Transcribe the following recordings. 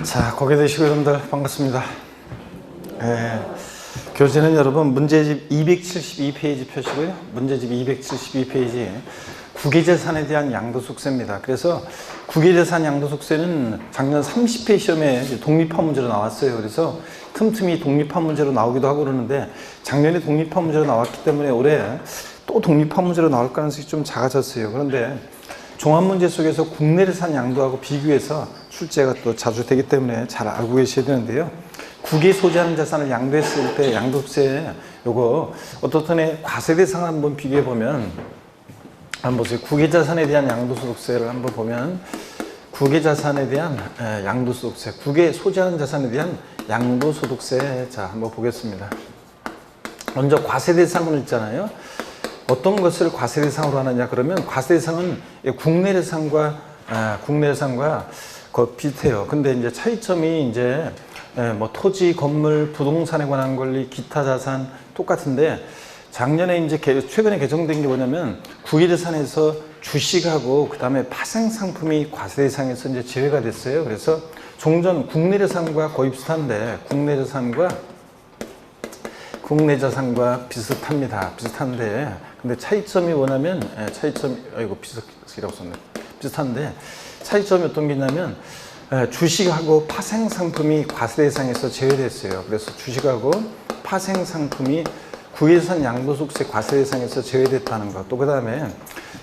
자, 거기 되시고 여러분들 반갑습니다. 교재는 여러분 문제집 272페이지 펴시고요. 문제집 272페이지 국외재산에 대한 양도속세입니다. 그래서 국외재산 양도속세는 작년 30회 시험에 독립화 문제로 나왔어요. 그래서 틈틈이 독립화 문제로 나오기도 하고 그러는데 작년에 독립화 문제로 나왔기 때문에 올해 또 독립화 문제로 나올 가능성이 좀 작아졌어요. 그런데 종합문제 속에서 국내재산 양도하고 비교해서 출제가 또 자주 되기 때문에 잘 알고 계셔야 되는데요. 국외 소지하는 자산을 양도했을 때 양도세 요거 어떻든 과세 대상을 한번 비교해 보면 한번 보세요. 국외 자산에 대한 양도소득세를 한번 보면 국외 자산에 대한 양도소득세, 국외 소지하는 자산에 대한 양도소득세 자 한번 보겠습니다. 먼저 과세 대상은 있잖아요. 어떤 것을 과세 대상으로 하느냐 그러면 과세 대상은 국내 대상과 비슷해요. 근데 이제 차이점이 이제 뭐 토지, 건물, 부동산에 관한 권리, 기타 자산 똑같은데 작년에 이제 최근에 개정된 게 뭐냐면 국외재산에서 주식하고 그 다음에 파생 상품이 과세 대상에서 이제 제외가 됐어요. 그래서 종전 국내 재산과 거의 비슷한데 국내 자산과 비슷합니다. 비슷한데 근데 차이점이 뭐냐면 비슷한데 차이점이 어떤 게 있냐면 주식하고 파생 상품이 과세 대상에서 제외됐어요. 그래서 주식하고 파생 상품이 국외재산 양도소득세 과세 대상에서 제외됐다는 것. 또 그 다음에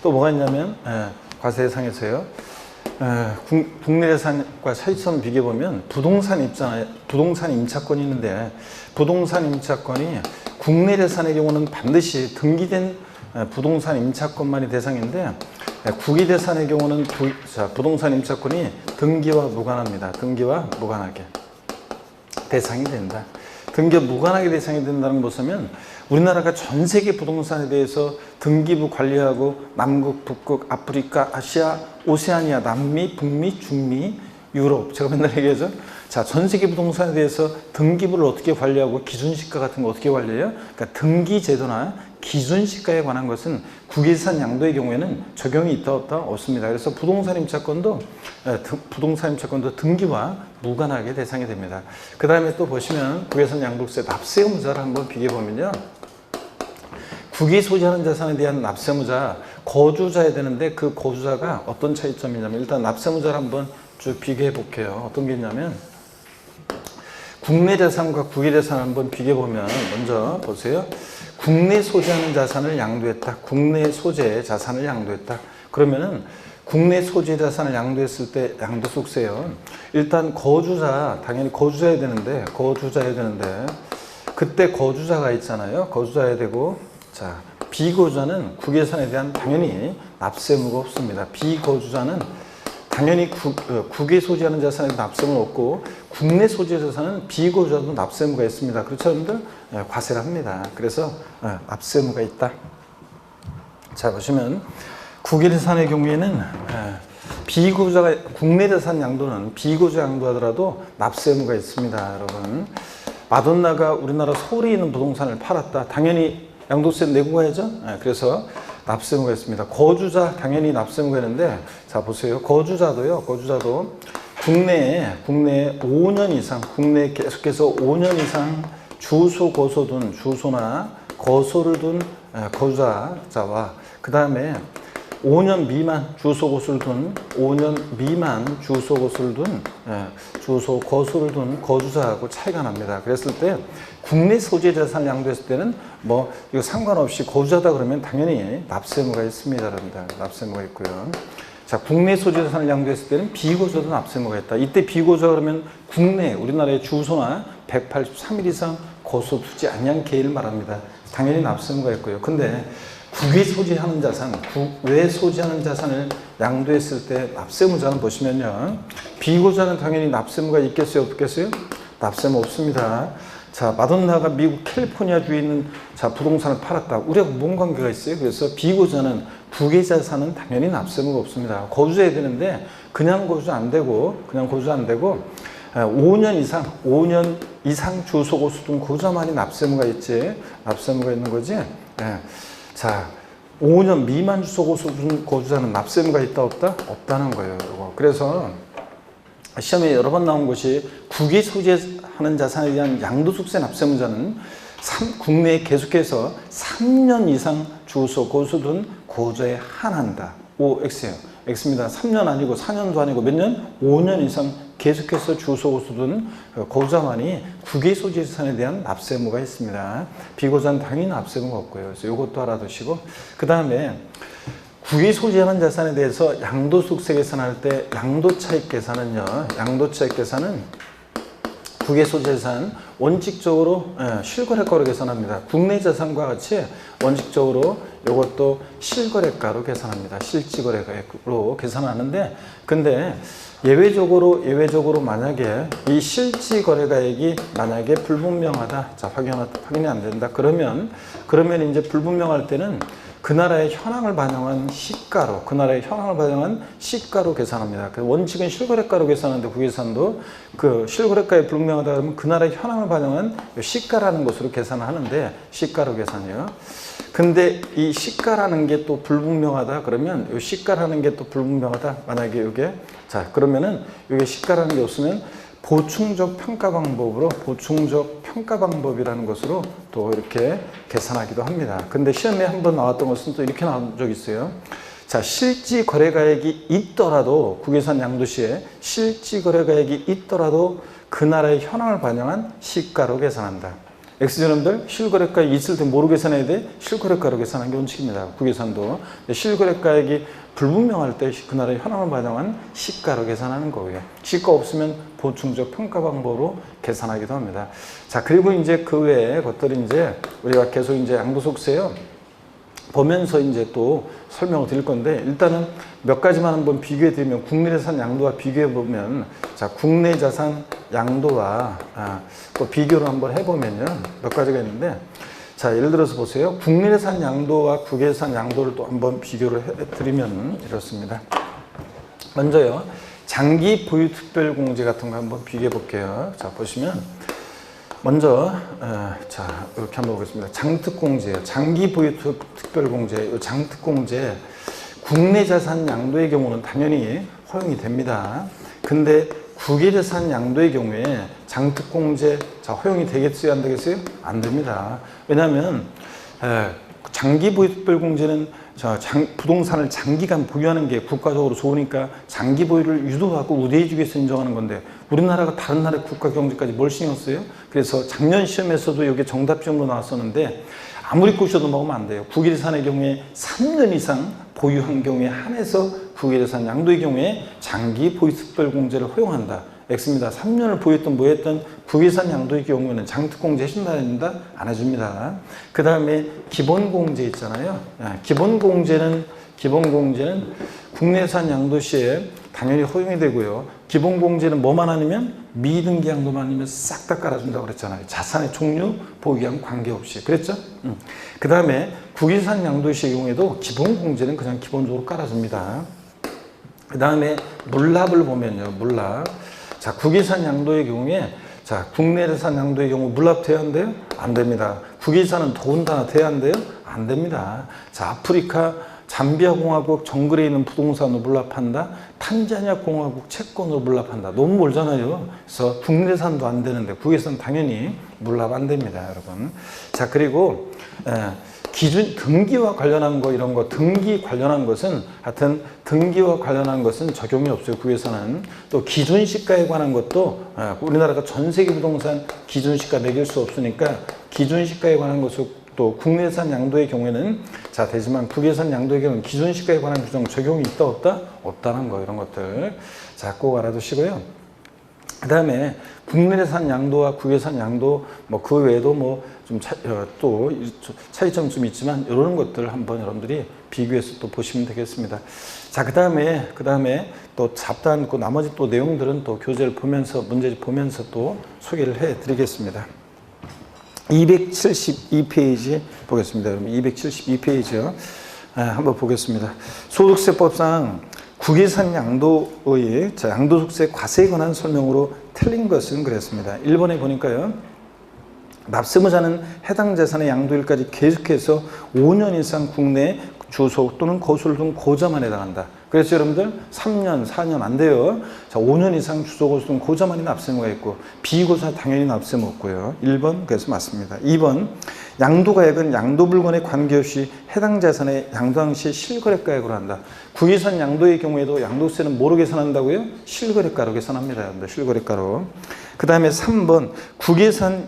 또 뭐가 있냐면 과세 대상에서요. 국내 재산과 차이점 비교해 보면 부동산 임차권이 있는데 부동산 임차권이 국내 재산의 경우는 반드시 등기된 부동산 임차권만이 대상인데 국외 재산의 경우는 부동산 임차권이 등기와 무관합니다. 등기와 무관하게 대상이 된다. 등기와 무관하게 대상이 된다는 것은 우리나라가 전 세계 부동산에 대해서 등기부 관리하고 남극, 북극, 아프리카, 아시아, 오세아니아, 남미, 북미, 중미, 유럽 제가 맨날 얘기하죠. 자, 전 세계 부동산에 대해서 등기부를 어떻게 관리하고 기준시가 같은 거 어떻게 관리해요? 그러니까 등기 제도나 기준시가에 관한 것은 국외재산 양도의 경우에는 적용이 있다 없다 없습니다. 그래서 부동산 임차권도 등기와 무관하게 대상이 됩니다. 그 다음에 또 보시면 국외재산 양도세 납세 의무자를 한번 비교해 보면요. 국외 소지하는 자산에 대한 납세 의무자 거주자야 되는데 그 거주자가 어떤 차이점이냐면 일단 납세 의무자를 한번 쭉 비교해 볼게요. 어떤 게 있냐면 국내 자산과 국외 자산을 한번 비교해 보면 먼저 보세요. 국내 소지하는 자산을 양도했다. 국내 소재 자산을 양도했다. 그러면은 국내 소재 자산을 양도했을 때 양도소득세요. 일단 당연히 거주자야 되는데 그때 거주자가 있잖아요. 거주자야 되고 자 비거주자는 국외재산에 대한 당연히 납세 의무가 없습니다. 비거주자는 당연히 국외 소지하는 자산에 납세 의무는 없고 국내 소지 자산은 비거주자도 납세 의무가 있습니다. 그렇죠, 여러분들? 과세를 합니다. 그래서 납세 의무가 있다. 자 보시면 국외 재산의 경우에는 비거주자가 국내 재산 양도는 비거주자 양도하더라도 납세 의무가 있습니다, 여러분. 마돈나가 우리나라 서울에 있는 부동산을 팔았다. 당연히 양도세 내고 가야죠. 그래서 납세 의무가 있습니다. 거주자 당연히 납세 의무가 있는데 자 보세요. 거주자도 국내에 5년 이상 국내에 계속해서 5년 이상 주소나 거소를 둔 거주자와 그 다음에 5년 미만 주소 거소를 둔 거주자하고 차이가 납니다. 그랬을 때 국내 소재 자산을 양도했을 때는 뭐 이거 상관없이 거주자다 그러면 당연히 납세 의무가 있습니다, 여러분들. 납세 의무가 있고요. 자, 국내 소재 자산을 양도했을 때는 비거주자도 납세 의무가 있다. 이때 비거주자 그러면 국내 우리나라의 주소나 183일 이상 거소 두지 아니한 개를 말합니다. 당연히 납세 의무가 있고요. 근데 국외 소지하는 자산을 양도했을 때 납세 의무자는 보시면요. 비거주자는 당연히 납세 의무가 있겠어요? 없겠어요? 납세 의무 없습니다. 자, 마돈나가 미국 캘리포니아주에 있는 부동산을 팔았다. 우리하고 뭔 관계가 있어요? 그래서 비거주자는 국외 자산은 당연히 납세 의무가 없습니다. 거주해야 되는데 그냥 거주 안 되고 5년 이상 주소 거주 둔 거주자만이 납세 의무가 있지. 납세 의무가 있는 거지. 자, 5년 미만 주소 거주 둔 거주자는 납세 의무가 있다 없다? 없다는 거예요. 그래서 시험에 여러 번 나온 것이 국외 소지하는 자산에 대한 양도소득세 납세무자는 국내에 계속해서 3년 이상 주소 거수둔 고조에 한한다. OX예요. X입니다. 3년 아니고 4년도 아니고 몇 년? 5년 이상 계속해서 주소 거수둔 고조자만이 국외 소지 자산에 대한 납세무가 있습니다. 비고자는 당연히 납세무가 없고요. 그래서 이것도 알아두시고, 그 다음에 국외 소지하는 자산에 대해서 양도소득세 계산할 때 양도차익 계산은요. 양도차익 계산은 국외 소지 자산 원칙적으로 실거래가로 계산합니다. 국내 자산과 같이 원칙적으로 이것도 실거래가로 계산합니다. 실지거래가로 계산하는데, 근데 예외적으로 만약에 이 실지거래가액이 만약에 불분명하다, 자 확인이 안 된다. 그러면 이제 불분명할 때는 그 나라의 현황을 반영한 시가로, 계산합니다. 그 원칙은 실거래가로 계산하는데 국외산도 그 실거래가에 불분명하다 그러면 그 나라의 현황을 반영한 시가라는 것으로 계산하는데, 시가로 계산이요. 근데 이 시가라는 게 또 불분명하다 그러면, 이 시가라는 게 또 불분명하다, 만약에 이게, 자 그러면은 이게 시가라는 게 없으면 보충적 평가 방법이라는 것으로 또 이렇게 계산하기도 합니다. 근데 시험에 한번 나왔던 것은 또 이렇게 나온 적이 있어요. 자, 실지 거래가액이 있더라도, 국외산 양도시에 실지 거래가액이 있더라도 그 나라의 현황을 반영한 시가로 계산한다. X전원들 실거래가액이 있을 때 뭐로 계산해야 돼? 실거래가로 계산하는 게 원칙입니다. 국외산도. 실거래가액이 불분명할 때 그 나라의 현황을 반영한 시가로 계산하는 거고요. 시가 없으면 보충적 평가 방법으로 계산하기도 합니다. 자, 그리고 이제 그 외에 것들이 이제 우리가 계속 이제 양도소득세요. 보면서 이제 또 설명을 드릴 건데, 일단은 몇 가지만 한번 비교해 드리면, 국내 자산 양도와 비교해 보면, 자, 국내 자산 양도와 또 비교를 한번 해보면요. 몇 가지가 있는데, 자, 예를 들어서 보세요. 국내 자산 양도와 국외 자산 양도를 또 한번 비교를 해 드리면 이렇습니다. 먼저요. 장기 보유 특별 공제 같은 거 한번 비교해 볼게요. 자, 보시면 먼저 자, 이렇게 한번 보겠습니다. 장특공제요. 장기 보유 특별 공제. 이 장특공제 국내 자산 양도의 경우는 당연히 허용이 됩니다. 근데 국외 자산 양도의 경우에 장특공제 허용이 되겠어요, 안 되겠어요? 안 됩니다. 왜냐하면 장기 보유 특별 공제는 부동산을 장기간 보유하는 게 국가적으로 좋으니까 장기 보유를 유도하고 우대해 주기 위해서 인정하는 건데, 우리나라가 다른 나라의 국가 경제까지 뭘 신경 써요? 그래서 작년 시험에서도 이게 정답지원으로 나왔었는데, 아무리 꼬셔도 먹으면 안 돼요. 국외자산의 경우에 3년 이상 보유한 경우에 한해서 국외자산 양도의 경우에 장기 보유 특별 공제를 허용한다. X입니다. 3년을 보유했던 뭐했던 국외자산 양도의 경우에는 장특공제 해준다, 안 해준다? 안 해줍니다. 그 다음에 기본공제 있잖아요. 기본공제는 국내산 양도 시에 당연히 허용이 되고요. 기본공제는 뭐만 아니면 미등기 양도만 아니면 싹 다 깔아준다고 그랬잖아요. 자산의 종류, 보유량 관계없이. 그랬죠? 그 다음에 국외산 양도 시의 경우에도 기본공제는 그냥 기본적으로 깔아줍니다. 그 다음에 물납을 보면요. 물납. 자, 국외산 양도의 경우에, 자, 국내산 양도의 경우 물납 돼야 한대요? 안 됩니다. 국외산은 더군다나 돼야 한대요? 안 됩니다. 자, 아프리카 잠비아 공화국 정글에 있는 부동산으로 물납한다. 탄자니아 공화국 채권으로 물납한다. 너무 멀잖아요. 그래서 국내산도 안 되는데 국외산 당연히 물납 안 됩니다, 여러분. 자, 그리고 기준 등기와 관련한 거, 이런 거, 등기 관련한 것은 하여튼 등기와 관련한 것은 적용이 없어요. 국외에서는. 또 기준시가에 관한 것도 우리나라가 전 세계 부동산 기준시가 매길 수 없으니까 기준시가에 관한 것을 또 국내산 양도의 경우에는 자 되지만 국외산 양도의 경우는 기준시가에 관한 규정 적용이 있다 없다? 없다는 거, 이런 것들 자 꼭 알아두시고요. 그 다음에 국내산 양도와 국외산 양도 뭐 그 외에도 뭐 좀 또 차이점이 좀 있지만 이런 것들 한번 여러분들이 비교해서 또 보시면 되겠습니다. 자, 그 다음에 또 잡다한 그 나머지 또 내용들은 또 교재를 보면서 문제를 보면서 또 소개를 해 드리겠습니다. 272페이지 보겠습니다. 여러분 272페이지요. 한번 보겠습니다. 소득세법상 국외산 양도의 양도소득세 과세에 관한 설명으로 틀린 것은 그랬습니다. 1번에 보니까요. 납세무자는 해당 재산의 양도일까지 계속해서 5년 이상 국내 주소 또는 거주를 둔 고자만 해당한다. 그래서 여러분들 3년, 4년 안 돼요. 자, 5년 이상 주소고소는 고자만이 납세무가 있고 비고사 당연히 납세무 없고요. 1번 그래서 맞습니다. 2번 양도가액은 양도물건에 관계없이 해당 자산의 양도당 시 실거래가액으로 한다. 국외산 양도의 경우에도 양도세는 뭐로 계산한다고요? 실거래가로 계산합니다. 여러분들 실거래가로. 그 다음에 3번 국외산에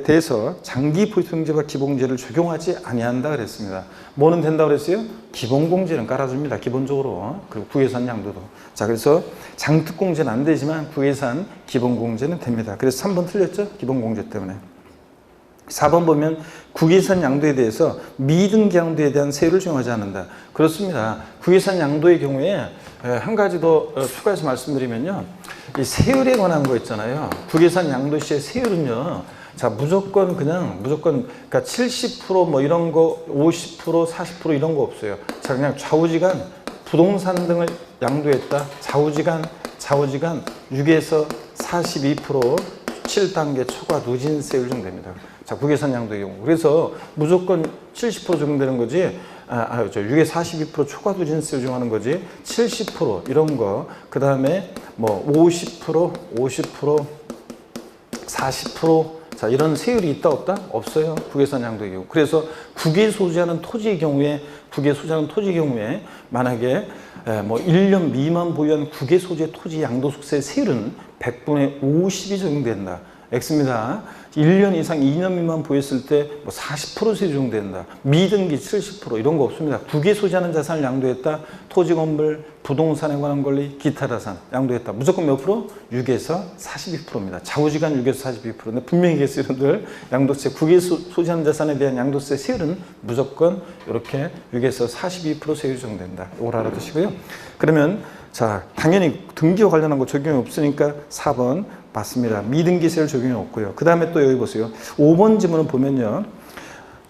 대해서 장기 보유통지와 기본공제를 적용하지 아니한다 그랬습니다. 뭐는 된다고 그랬어요? 기본공제는 깔아줍니다. 기본적으로. 그리고 국외산 양도도. 자, 그래서 장특공제는 안 되지만 국외산 기본공제는 됩니다. 그래서 3번 틀렸죠? 기본공제 때문에. 4번 보면 국외산 양도에 대해서 미등기 양도에 대한 세율을 적용하지 않는다. 그렇습니다. 국외산 양도의 경우에 한 가지 더 추가해서 말씀드리면요. 이 세율에 관한 거 있잖아요. 국외산 양도 시의 세율은요. 자, 무조건 그러니까 70% 뭐 이런 거 50% 40% 이런 거 없어요. 자, 그냥 좌우지간 부동산 등을 양도했다. 좌우지간 6에서 6% 7단계 초과 누진세율 정도입니다. 자, 국외산 양도의 경우. 그래서 무조건 70% 적용되는 거지, 6에 42% 초과 누진세율 적용하는 거지, 70% 이런 거, 그 다음에 뭐 50%, 40%, 자, 이런 세율이 있다, 없다? 없어요. 국외산 양도의 경우. 그래서 국외 소지하는 토지의 경우에, 만약에 뭐 1년 미만 보유한 국외 소재 토지 양도소득세 세율은 100분의 50이 적용된다. X입니다. 1년 이상 2년 미만 보였을 때 뭐 40% 세율 적용된다. 미등기 70% 이런 거 없습니다. 국외 소지하는 자산을 양도했다. 토지, 건물, 부동산에 관한 권리, 기타 자산 양도했다. 무조건 몇 프로? 6에서 42%입니다. 좌우지간 6에서 42%. 근데 분명히 얘기했어요. 여러분들 양도세, 국외 소지하는 자산에 대한 양도세 세율은 무조건 이렇게 6에서 42% 세율이 적용된다. 이걸 알아두시고요. 그러면 자, 당연히 등기와 관련한 거 적용이 없으니까 4번 맞습니다. 미등기세율 적용이 없고요. 그 다음에 또 여기 보세요. 5번 지문을 보면요.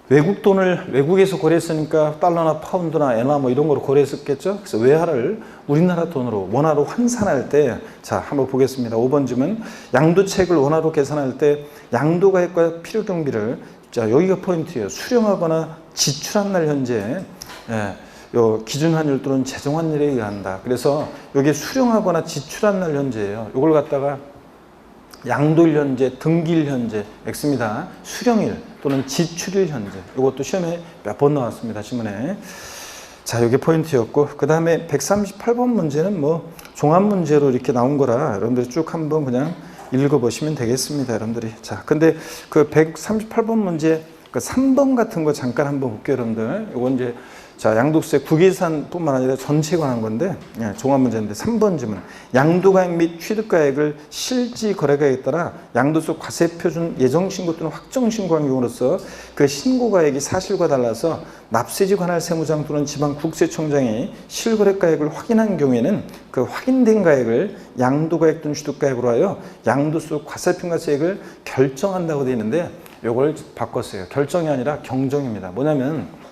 외국 돈을 외국에서 거래했으니까 달러나 파운드나 엔화 뭐 이런 거로 거래했었겠죠. 그래서 외화를 우리나라 돈으로 원화로 환산할 때, 자, 한번 보겠습니다. 5번 지문. 양도채액을 원화로 계산할 때 양도가액과 필요경비를, 자, 여기가 포인트예요. 수령하거나 지출한 날 현재, 요 기준 환율 또는 재정 환율에 의한다. 그래서 여기 수령하거나 지출한 날 현재예요. 이걸 갖다가 양도일 현재, 등기일 현재, X입니다. 수령일 또는 지출일 현재. 이것도 시험에 몇 번 나왔습니다. 지문에. 자, 이게 포인트였고, 그 다음에 138번 문제는 뭐 종합 문제로 이렇게 나온 거라 여러분들이 쭉 한번 그냥 읽어보시면 되겠습니다. 여러분들이. 자, 근데 그 138번 문제 그 3번 같은 거 잠깐 한번 볼게요. 여러분들. 이건 이제 자, 양도세 국외산뿐만 아니라 전체에 관한 건데, 종합 문제인데 3번 지문. 양도가액 및 취득가액을 실지 거래가액에 따라 양도세 과세표준 예정신고 또는 확정신고한 경우로서 그 신고가액이 사실과 달라서 납세지 관할 세무장 또는 지방국세청장이 실거래가액을 확인한 경우에는 그 확인된 가액을 양도가액 또는 취득가액으로 하여 양도세 과세평가세액을 결정한다고 되어 있는데, 이걸 바꿨어요. 결정이 아니라 경정입니다. 뭐냐면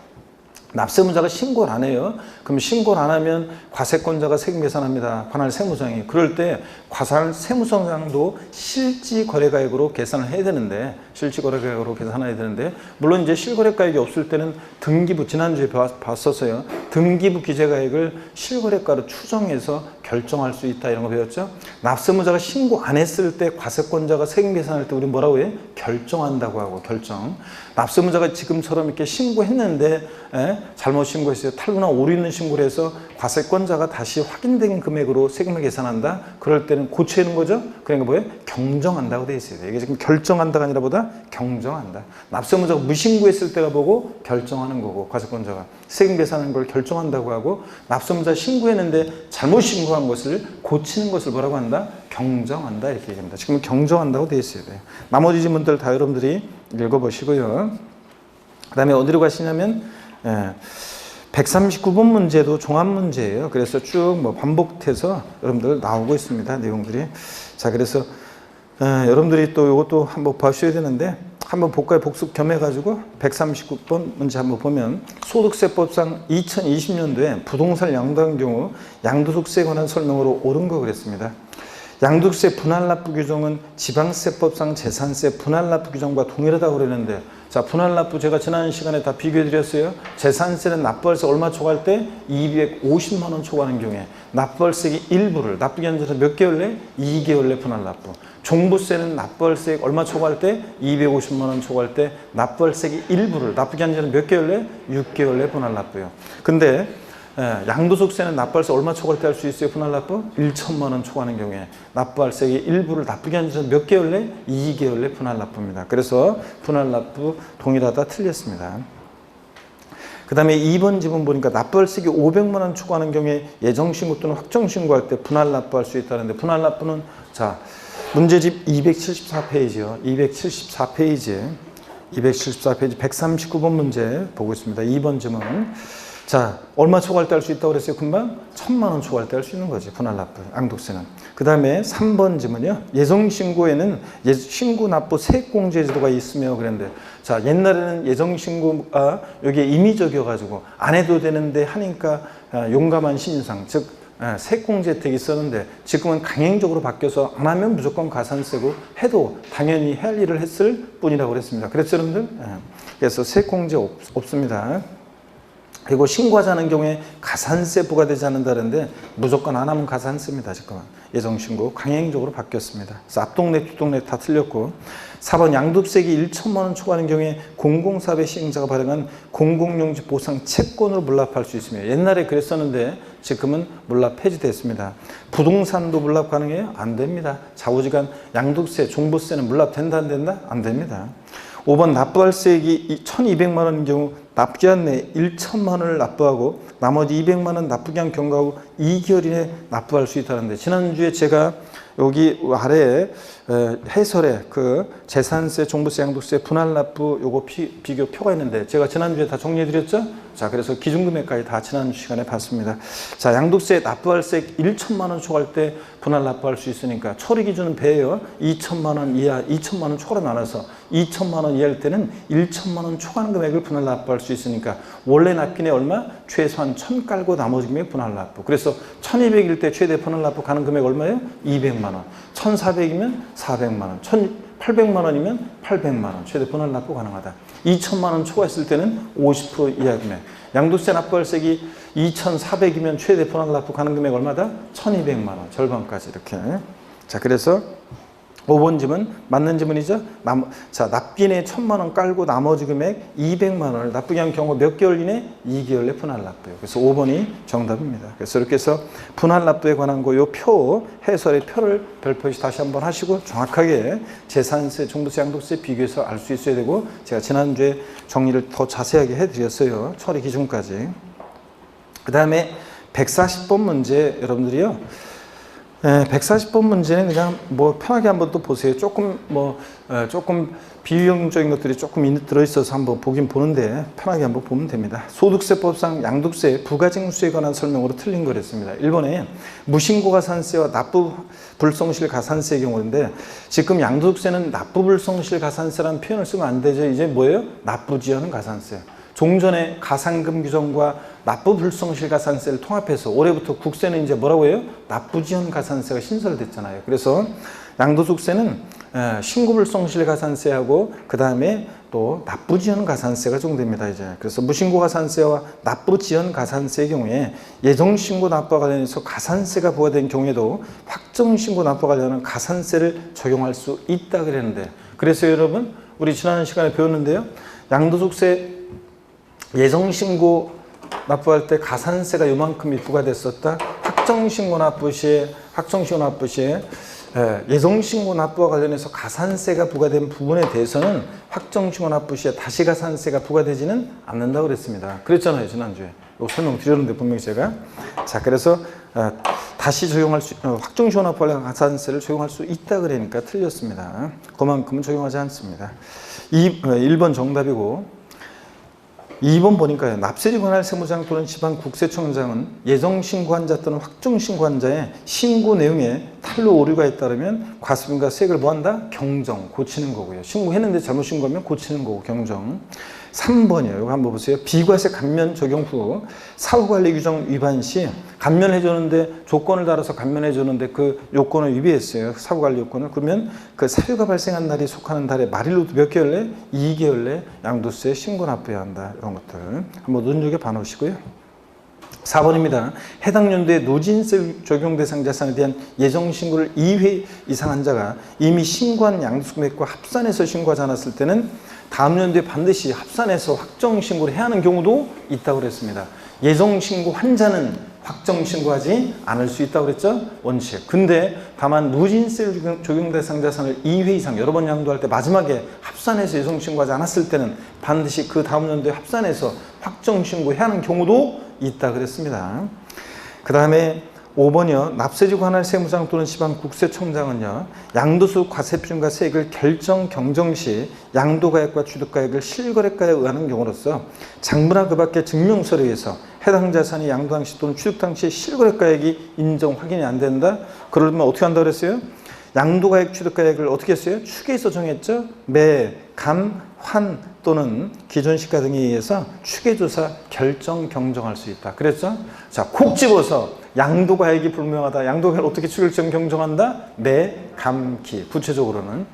납세문자가 신고를 안 해요. 그럼 신고를 안 하면 과세권자가 세금 계산합니다. 관할 세무장이. 그럴 때 관할 세무장도 실지거래가액으로 계산을 해야 되는데, 실지거래가액으로 계산해야 되는데, 물론 이제 실거래가액이 없을 때는 등기부, 지난주에 봤었어요. 등기부 기재가액을 실거래가로 추정해서 결정할 수 있다, 이런 거 배웠죠. 납세문자가 신고 안 했을 때 과세권자가 세금 계산할 때 우리 뭐라고 해요? 결정한다고 하고, 결정. 납세문자가 지금처럼 이렇게 신고했는데 잘못 신고했어요. 탈루나 오류 있는 신고를 해서 과세권자가 다시 확인된 금액으로 세금을 계산한다. 그럴 때는 고치는 거죠. 그러니까 뭐예요? 경정한다고 돼 있어요. 이게 지금 결정한다가 아니라 보다 경정한다. 납세문자가 무신고했을 때가 보고 결정하는 거고, 과세권자가 세금 계산하는 걸 결정한다고 하고, 납세문자 신고했는데 잘못 신고한 것을 고치는 것을 뭐라고 한다? 경정한다, 이렇게 얘기합니다. 지금 경정한다고 돼 있어야 돼요. 나머지 지문들 다 여러분들이 읽어보시고요. 그 다음에 어디로 가시냐면 139번 문제도 종합 문제예요. 그래서 쭉 뭐 반복해서 여러분들 나오고 있습니다. 내용들이. 자, 그래서 여러분들이 또 이것도 한번 봐주셔야 되는데, 한번 볼까요? 복습 겸해가지고 139번 문제 한번 보면, 소득세법상 2020년도에 부동산을 양도한 경우 양도소득세에 관한 설명으로 옳은 거 그랬습니다. 양도세 분할납부 규정은 지방세법상 재산세 분할납부 규정과 동일하다고 그러는데, 자, 분할납부 제가 지난 시간에 다 비교해 드렸어요. 재산세는 납부할세 얼마 초과할 때 250만 원 초과하는 경우에 납부할세의 일부를 납부기한에서 몇 개월 내? 2개월 내 분할납부. 종부세는 납부할세 얼마 초과할 때 250만 원 초과할 때 납부할세의 일부를 납부기한에서 몇 개월 내? 6개월 내 분할납부요. 근데 양도소득세는 납부할세 얼마 초과할 때 할 수 있어요? 분할납부? 1천만 원 초과하는 경우에 납부할세의 일부를 납부기한에서 몇 개월 내? 2개월 내 분할납부입니다. 그래서 분할납부 동일하다 틀렸습니다. 그 다음에 2번 지문 보니까 납부할세기 500만 원 초과하는 경우에 예정신고 또는 확정신고할 때 분할납부할 수 있다는데, 분할납부는 자 문제집 274페이지요. 274페이지 139번 문제 보고 있습니다. 2번 지문. 자, 얼마 초과할 때 할 수 있다고 그랬어요? 금방 1,000만 원 초과할 때 할 수 있는 거지, 분할납부, 양도세는. 그 다음에 3번 지문이요. 예정신고에는 신고 납부 세액공제 제도가 있으며 그랬는데, 자, 옛날에는 예정신고가 여기에 임의적이어가지고 안 해도 되는데 하니까 용감한 신상, 즉 세액공제 혜택이 있었는데, 지금은 강행적으로 바뀌어서 안 하면 무조건 가산세고 해도 당연히 할 일을 했을 뿐이라고 그랬습니다. 그랬죠, 여러분들? 그래서 세액공제 없습니다. 그리고 신고하지 않은 경우에 가산세 부과되지 않는다는데 무조건 안 하면 가산세입니다. 잠깐만. 예정신고 강행적으로 바뀌었습니다. 그래서 앞동네 뒷동네 다 틀렸고, 4번 양도세액이 1천만 원 초과하는 경우에 공공사업의 시행자가 발행한 공공용지 보상 채권으로 물납할 수 있으며, 옛날에 그랬었는데 지금은 물납 폐지됐습니다. 부동산도 물납 가능해요? 안 됩니다. 좌우지간 양도세, 종부세는 물납 된다 안 된다? 안 됩니다. 5번 납부할세액이 1,200만 원인 경우 납부기한 내 1천만 원을 납부하고 나머지 200만 원 납부기한 경과하고 2개월 이내 납부할 수 있다는데, 지난주에 제가 여기 아래에 해설에 그 재산세, 종부세, 양도세, 분할납부 요거 비교 표가 있는데 제가 지난주에 다 정리해 드렸죠? 자, 그래서 기준금액까지 다 지난 시간에 봤습니다. 자, 양도세 납부할세 1천만 원 초과할 때 분할납부할 수 있으니까 처리 기준은 배예요. 2천만 원 이하, 2천만 원 초과로 나눠서 2천만 원 이하일 때는 1천만 원 초과하는 금액을 분할납부할 수 있으니까 원래 납기내 얼마? 최소한 1,000 깔고 나머지 금액 분할납부. 그래서 1,200일 때 최대 분할납부 가는 금액 얼마예요? 200만 원. 1,400이면 400만 원. 1,800만 원이면 800만 원. 최대 분할납부 가능하다. 2천만 원 초과했을 때는 50% 이하 금액. 양도세 납부할세액이 2,400이면 최대 분할납부 가는 금액 얼마다? 1,200만 원. 절반까지 이렇게. 자, 그래서 5번 지문 맞는 지문이죠. 자, 납기내 1,000만 원 깔고 나머지 금액 200만 원을 납부기 한 경우 몇 개월 이내? 2개월 내 분할납부예요. 그래서 5번이 정답입니다. 그래서 이렇게 해서 분할납부에 관한 거 요 표, 해설의 표를 별표시 다시 한번 하시고 정확하게 재산세, 종부세, 양도세 비교해서 알 수 있어야 되고, 제가 지난주에 정리를 더 자세하게 해드렸어요. 처리 기준까지. 그 다음에 140번 문제 여러분들이요. 140번 문제는 그냥 뭐 편하게 한번 또 보세요. 조금 조금 비유형적인 것들이 조금 들어있어서 한번 보긴 보는데 편하게 한번 보면 됩니다. 소득세법상 양도세 부가징수에 관한 설명으로 틀린 거랬습니다. 1번에 무신고가산세와 납부불성실 가산세의 경우인데, 지금 양도세는 납부불성실 가산세라는 표현을 쓰면 안 되죠. 이제 뭐예요? 납부지연 가산세. 종전의 가산금 규정과 납부불성실 가산세를 통합해서 올해부터 국세는 이제 뭐라고 해요? 납부지연 가산세가 신설됐잖아요. 그래서 양도소득세는 신고불성실 가산세하고 그 다음에 또 납부지연 가산세가 적용됩니다. 이제 그래서 무신고 가산세와 납부지연 가산세의 경우에 예정신고 납부와 관련해서 가산세가 부과된 경우에도 확정신고 납부와 관련한 가산세를 적용할 수 있다 그랬는데, 그래서 여러분 우리 지난 시간에 배웠는데요. 양도소득세 예정신고 납부할 때 가산세가 요만큼이 부과됐었다. 확정신고 납부 시에 예정신고 납부와 관련해서 가산세가 부과된 부분에 대해서는 확정신고 납부 시에 다시 가산세가 부과되지는 않는다고 그랬습니다. 그랬잖아요, 지난주에. 이거 설명드렸는데 분명히 제가. 자, 그래서 다시 적용할 수, 확정신고 납부와 관련 가산세를 적용할 수 있다 그러니까 틀렸습니다. 그만큼은 적용하지 않습니다. 1번 정답이고, 2번 보니까요. 납세지 관할 세무장 또는 지방국세청장은 예정신고한 자 또는 확정신고한 자의 신고 내용에 칼로 오류가 있다면 과습인과 세액을 뭐한다? 경정, 고치는 거고요. 신고했는데 잘못 신고하면 고치는 거고 경정. 3번이에요. 이거 한번 보세요. 비과세 감면 적용 후 사후관리 규정 위반 시 감면해 줬는데 조건을 달아서 감면해 줬는데 그 요건을 위배했어요. 사후관리 요건을. 그러면 그 사유가 발생한 날이 속하는 달에 말일로부터 몇 개월 내? 2개월 내 양도세 신고 납부해야 한다. 이런 것들 한번 눈여겨 봐놓으시고요. 4번입니다. 해당 연도에 누진세 적용 대상 자산에 대한 예정 신고를 2회 이상 한 자가 이미 신고한 양도세 금액과 합산해서 신고하지 않았을 때는 다음 연도에 반드시 합산해서 확정 신고를 해야 하는 경우도 있다고 그랬습니다. 예정 신고 한 자는 확정 신고하지 않을 수 있다고 그랬죠? 원칙. 근데 다만 누진세 적용 대상 자산을 2회 이상 여러 번 양도할 때 마지막에 합산해서 예정 신고하지 않았을 때는 반드시 그 다음 연도에 합산해서 확정 신고해야 하는 경우도 있다 그랬습니다. 그 다음에 5번이요. 납세지 관할 세무장 또는 지방국세청장은요. 양도소 과세표준과 세액을 결정 경정 시 양도가액과 취득가액을 실거래가에 의하는 경우로서 장부나 그 밖의 증명서에 의해서 해당 자산이 양도 당시 또는 취득 당시 실거래가액이 인정 확인이 안 된다. 그러면 어떻게 한다고 그랬어요? 양도가액, 취득가액을 어떻게 했어요? 추계에서 정했죠. 매, 감, 환 또는 기존시가 등에 의해서 추계조사 결정 경정할 수 있다. 그랬죠? 자, 콕 집어서 양도가액이 불명하다. 양도가액을 어떻게 추결정 경정한다? 매, 감, 기. 구체적으로는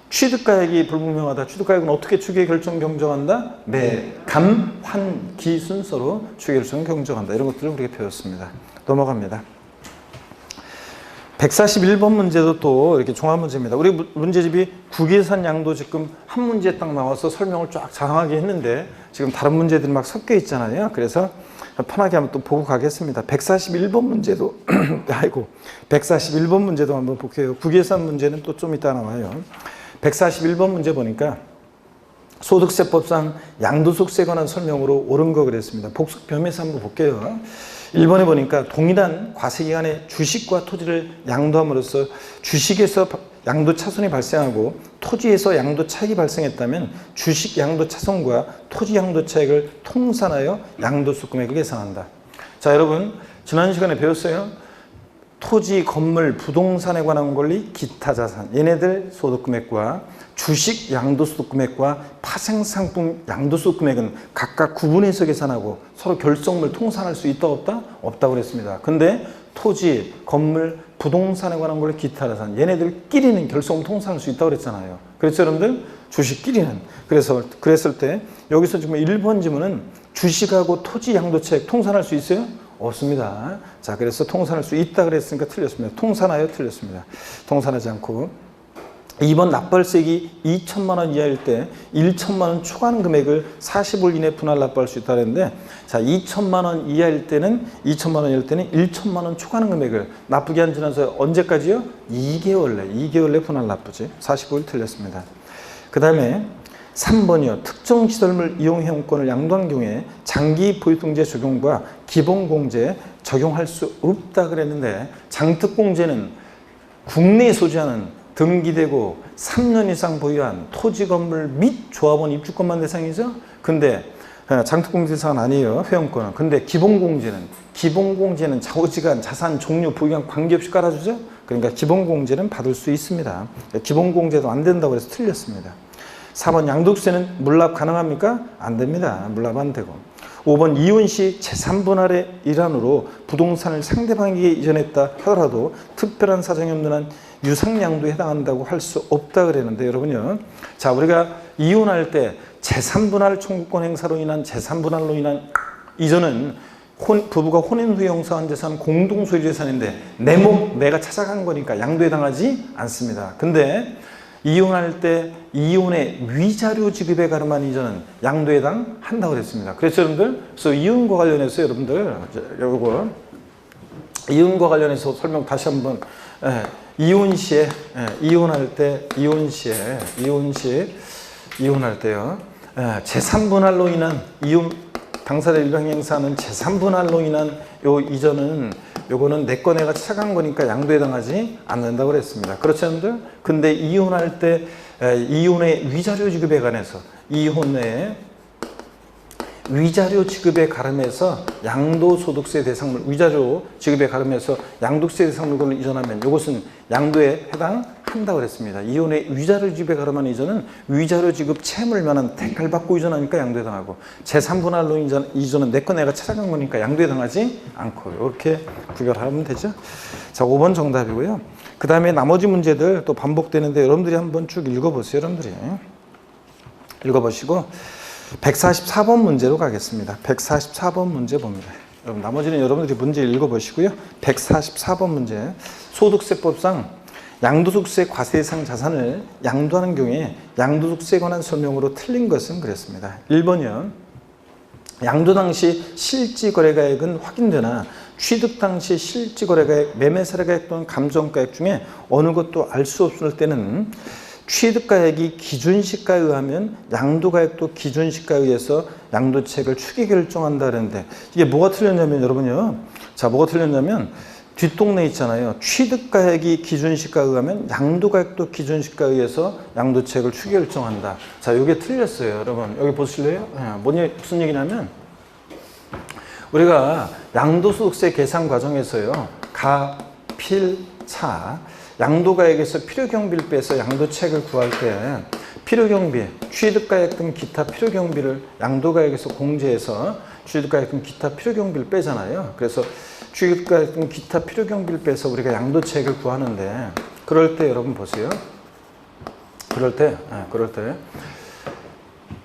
취득가액이 불분명하다. 취득가액은 어떻게 추계 결정 경정한다? 매, 감, 환, 기 순서로 추계 결정 경정한다. 이런 것들을 우리가 배웠습니다. 넘어갑니다. 141번 문제도 또 이렇게 종합 문제입니다. 우리 문제집이 국외산 양도지금 한 문제에 딱 나와서 설명을 쫙 장황하게 했는데 지금 다른 문제들이 막 섞여 있잖아요. 그래서 편하게 한번 또 보고 가겠습니다. 141번 문제도 아이고 141번 문제도 한번 볼게요. 국외산 문제는 또 좀 이따 나와요. 141번 문제 보니까 소득세법상 양도소득세에 관한 설명으로 옳은 거 그랬습니다. 복습 변매에서 한번 볼게요. 1번에 보니까 동일한 과세기간에 주식과 토지를 양도함으로써 주식에서 양도 차손이 발생하고 토지에서 양도 차익이 발생했다면 주식 양도 차손과 토지 양도 차익을 통산하여 양도소 금액을 계산한다. 자, 여러분 지난 시간에 배웠어요. 토지, 건물, 부동산에 관한 권리, 기타 자산 얘네들 소득금액과 주식 양도소득금액과 파생상품 양도소득금액은 각각 구분해서 계산하고 서로 결성물 통산할 수 있다 없다? 없다고 그랬습니다. 근데 토지, 건물, 부동산에 관한 권리, 기타 자산 얘네들끼리는 결성물 통산할 수 있다고 그랬잖아요. 그렇죠 여러분들? 주식끼리는. 그래서 그랬을 때 여기서 지금 1번 지문은 주식하고 토지 양도차익 통산할 수 있어요? 없습니다. 자, 그래서 통산할 수 있다 그랬으니까 틀렸습니다. 통산하여 틀렸습니다. 통산하지 않고. 2번 납부할세액이 2천만 원 이하일 때 1천만 원 초과하는 금액을 40일 이내 분할 납부할 수 있다 그랬는데 자, 2천만 원 이하일 때는 1천만 원 초과하는 금액을 납부기한 지나서 언제까지요? 2개월 내 분할 납부지. 45일 틀렸습니다. 그 다음에 3번이요. 특정 시설물 이용 회원권을 양도한 경우에 장기 보유통제 적용과 기본공제 적용할 수 없다 그랬는데 장특공제는 국내에 소지하는 등기되고 3년 이상 보유한 토지, 건물 및 조합원 입주권만 대상이죠. 근데 장특공제 대상은 아니에요. 회원권은. 근데 기본공제는 좌우지간 자산 종류 보유한 관계없이 깔아주죠. 그러니까 기본공제는 받을 수 있습니다. 기본공제도 안 된다고 해서 틀렸습니다. 4번 양도세는 물납 가능합니까? 안 됩니다. 물납 안 되고. 5번 이혼 시 제3분할의 일환으로 부동산을 상대방에게 이전했다 하더라도 특별한 사정이 없는 한 유상양도에 해당한다고 할 수 없다 그랬는데 여러분요. 자, 우리가 이혼할 때 제3분할 청구권 행사로 인한 제3분할로 인한 이전은 부부가 혼인 후에 형성한 재산 공동소유 재산인데 내 몸 내가 찾아간 거니까 양도에 해당하지 않습니다. 근데 이혼할 때 이혼의 위자료 지급에 가름한 이전은 양도에 해당한다고 그랬습니다. 그래서 여러분들, 그래서 이혼과 관련해서 여러분들, 요거 이혼과 관련해서 설명 다시 한번, 이혼 시에, 이혼할 때, 이혼할 때요, 제3분할로 인한 이혼, 당사자 일방행사는 제3분할로 인한 요 이전은 요거는 내 거 내가 찾아간 거니까 양도에 해당하지 않는다고 그랬습니다. 그렇죠, 여러분들? 근데 이혼할 때 이혼의 위자료 지급에 관해서 이혼의 위자료 지급에 가름해서 양도소득세 대상물, 위자료 지급에 가름해서 양도세 대상물권을 이전하면 이것은 양도에 해당한다고 그랬습니다. 이혼의 위자료 지급에 가름한 이전은 위자료 지급 채무를 면한 대가를 받고 이전하니까 양도에 해당하고 제3분의 1로 이전은 내 거 내가 찾아간 거니까 양도에 해당하지 않고 이렇게 구별하면 되죠. 자, 5번 정답이고요. 그 다음에 나머지 문제들 또 반복되는데 여러분들이 한번 쭉 읽어보세요. 여러분들이 읽어보시고 144번 문제로 가겠습니다. 144번 문제 봅니다. 여러분, 나머지는 여러분들이 문제 읽어보시고요. 144번 문제. 소득세법상 양도소득세 과세 대상 자산을 양도하는 경우에 양도소득세에 관한 설명으로 틀린 것은 그랬습니다. 1번이요. 양도 당시 실지거래가액은 확인되나 취득 당시 실지거래가액, 매매사례가액 또는 감정가액 중에 어느 것도 알 수 없을 때는 취득가액이 기준시가에 의하면 양도가액도 기준시가에 의해서 양도책을 추계 결정한다 그랬는데 이게 뭐가 틀렸냐면 여러분요. 자, 뭐가 틀렸냐면 뒷동네 있잖아요. 취득가액이 기준시가에 의하면 양도가액도 기준시가에 의해서 양도책을 추계 결정한다. 자, 이게 틀렸어요. 여러분 여기 보실래요? 무슨 얘기냐면 우리가 양도소득세 계산 과정에서요. 가필차 양도가액에서 필요경비를 빼서 양도책을 구할 때 필요경비, 취득가액 등 기타 필요경비를 양도가액에서 공제해서 취득가액 등 기타 필요경비를 빼잖아요. 그래서 취득가액 등 기타 필요경비를 빼서 우리가 양도책을 구하는데 그럴 때 여러분 보세요. 그럴 때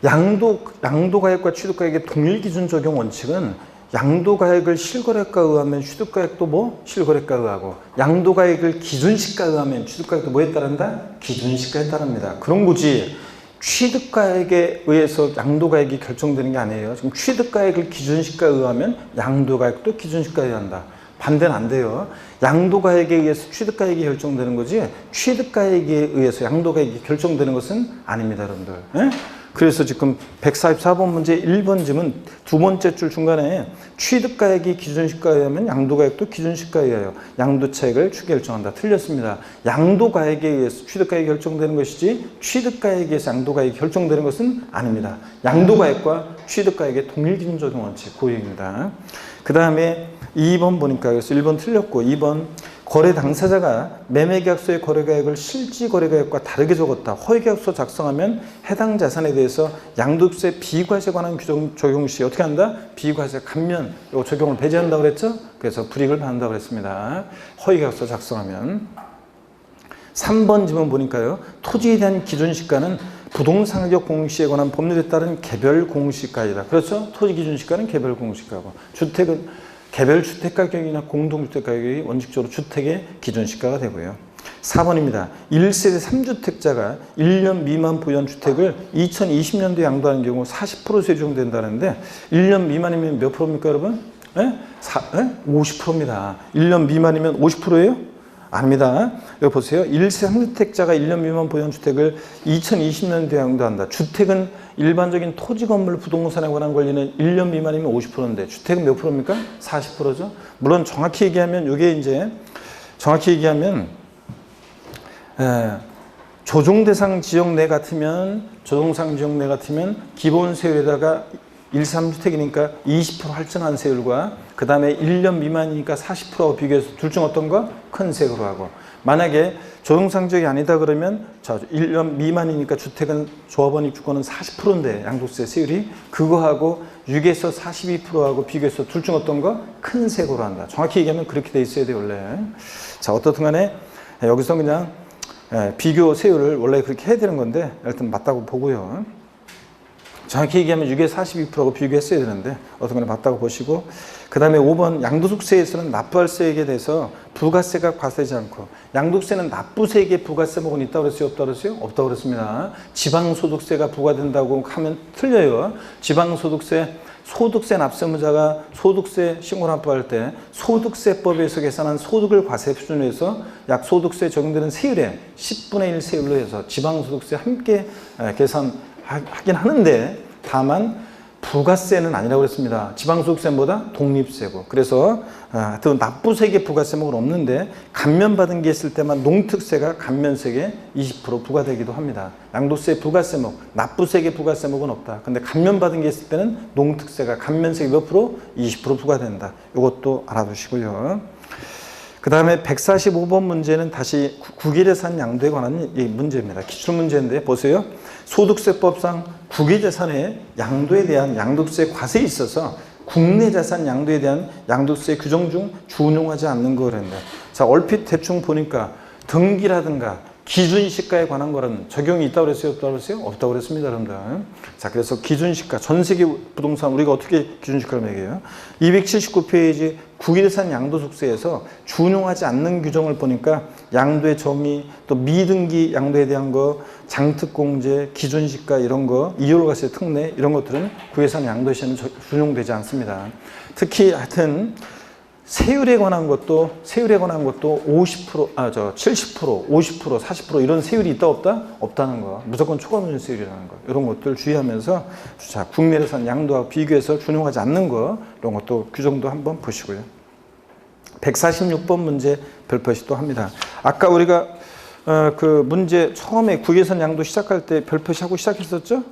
양도가액과 취득가액의 동일 기준 적용 원칙은 양도가액을 실거래가에 의하면 취득가액도 실거래가에 의하고 양도가액을 기준시가에 의하면 취득가액도 뭐에 따른다? 기준시가에 따릅니다. 그런 거지 취득가액에 의해서 양도가액이 결정되는 게 아니에요. 지금 취득가액을 기준시가에 의하면 양도가액도 기준시가에 한다. 반대는 안 돼요. 양도가액에 의해서 취득가액이 결정되는 거지 취득가액에 의해서 양도가액이 결정되는 것은 아닙니다. 여러분들. 에? 그래서 지금 144번 문제 1번 질문 두 번째 줄 중간에 취득가액이 기준시가에 의하면 양도가액도 기준시가에 의하여 양도책을 추계 결정한다. 틀렸습니다. 양도가액에 의해서 취득가액이 결정되는 것이지 취득가액에 의해서 양도가액이 결정되는 것은 아닙니다. 양도가액과 취득가액의 동일 기준 적용 원칙 고유입니다. 그 다음에 2번 보니까 그래서 1번 틀렸고 2번 거래 당사자가 매매계약서의 거래가액을 실지거래가액과 다르게 적었다. 허위계약서 작성하면 해당 자산에 대해서 양도세 비과세 관한 규정 적용 시 어떻게 한다? 비과세 감면 요 적용을 배제한다고 그랬죠? 그래서 불이익을 받는다고 그랬습니다. 허위계약서 작성하면. 3번 지문 보니까요. 토지에 대한 기준시가는 부동산가격 공시에 관한 법률에 따른 개별 공시가이다. 그렇죠? 토지 기준시가는 개별 공시가고 주택은 개별 주택가격이나 공동주택가격이 원칙적으로 주택의 기준시가가 되고요. 4번입니다. 1세대 3주택자가 1년 미만 보유한 주택을 2020년도에 양도하는 경우 40% 세율된다는데 1년 미만이면 몇 프로입니까 여러분? 50%입니다. 1년 미만이면 50%예요? 아닙니다. 여기 보세요. 1세 3주택자가 1년 미만 보유한 주택을 2020년도에 양도한다. 주택은 일반적인 토지 건물 부동산에 관한 권리는 1년 미만이면 50%인데 주택은 몇 프로입니까? 40%죠. 물론 정확히 얘기하면 이게 이제 정확히 얘기하면 조정대상 지역 내 같으면 기본 세율에다가 1, 3주택이니까 20% 할증한 세율과 그 다음에 1년 미만이니까 40%하고 비교해서 둘 중 어떤 거? 큰 세율로 하고 만약에 조정상 지역이 아니다 그러면 자 1년 미만이니까 주택은 조합원 입주권은 40%인데 양도세 세율이 그거하고 6에서 42%하고 비교해서 둘 중 어떤 거? 큰 세율로 한다. 정확히 얘기하면 그렇게 돼 있어야 돼요 원래. 자 어떻든 간에 여기서 그냥 비교 세율을 원래 그렇게 해야 되는 건데 일단 맞다고 보고요. 정확히 얘기하면 6에 42%하고 비교했어야 되는데 어떤 거나 맞다고 보시고 그 다음에 5번 양도소득세에서는 납부할 세액에 대해서 부가세가 과세되지 않고 양도세는 납부세액에 부가세목은 있다고 그랬어요? 없다고 그랬어요? 없다고 그랬습니다. 지방소득세가 부과된다고 하면 틀려요. 지방소득세 소득세 납세무자가 소득세 신고 납부할 때 소득세법에서 계산한 소득을 과세 수준으로 해서 약 소득세 적용되는 세율의 10분의 1 세율로 해서 지방소득세 함께 계산하긴 하는데 다만 부가세는 아니라고 그랬습니다. 지방소득세보다 독립세고. 그래서 하여튼 납부세계 부가세목은 없는데 감면받은 게 있을 때만 농특세가 감면세계 20% 부과되기도 합니다. 양도세 부가세목, 납부세계 부가세목은 없다. 근데 감면받은 게 있을 때는 농특세가 감면세계 몇 프로? 20% 부과된다. 이것도 알아두시고요. 그 다음에 145번 문제는 다시 국유재산 양도에 관한 이 문제입니다. 기출문제인데 보세요. 소득세법상 국유재산의 양도에 대한 양도세 과세에 있어서 국내 자산 양도에 대한 양도세 규정 중 준용하지 않는 거란다. 자, 얼핏 대충 보니까 등기라든가 기준시가에 관한 거는 적용이 있다고 그랬어요? 없다고 그랬어요? 없다고 그랬습니다, 여러분들. 자, 그래서 기준시가, 전 세계 부동산 우리가 어떻게 기준시가를 매겨요? 279페이지 국유재산 양도속세에서 준용하지 않는 규정을 보니까 양도의 정의, 또 미등기 양도에 대한 거, 장특공제, 기준시가 이런 거, 이율과세 특례 이런 것들은 국유재산 양도시에는 준용되지 않습니다. 특히 하여튼 세율에 관한 것도 50%, 70%, 50%, 40% 이런 세율이 있다 없다? 없다는 거. 무조건 초과누진 세율이라는 거. 이런 것들 주의하면서 자, 국내에서 양도와 비교해서 준용하지 않는 거 이런 것도 규정도 한번 보시고요. 146번 문제 별표시 또 합니다. 아까 우리가 그 문제 처음에 국외선 양도 시작할 때 별표시하고 시작했었죠?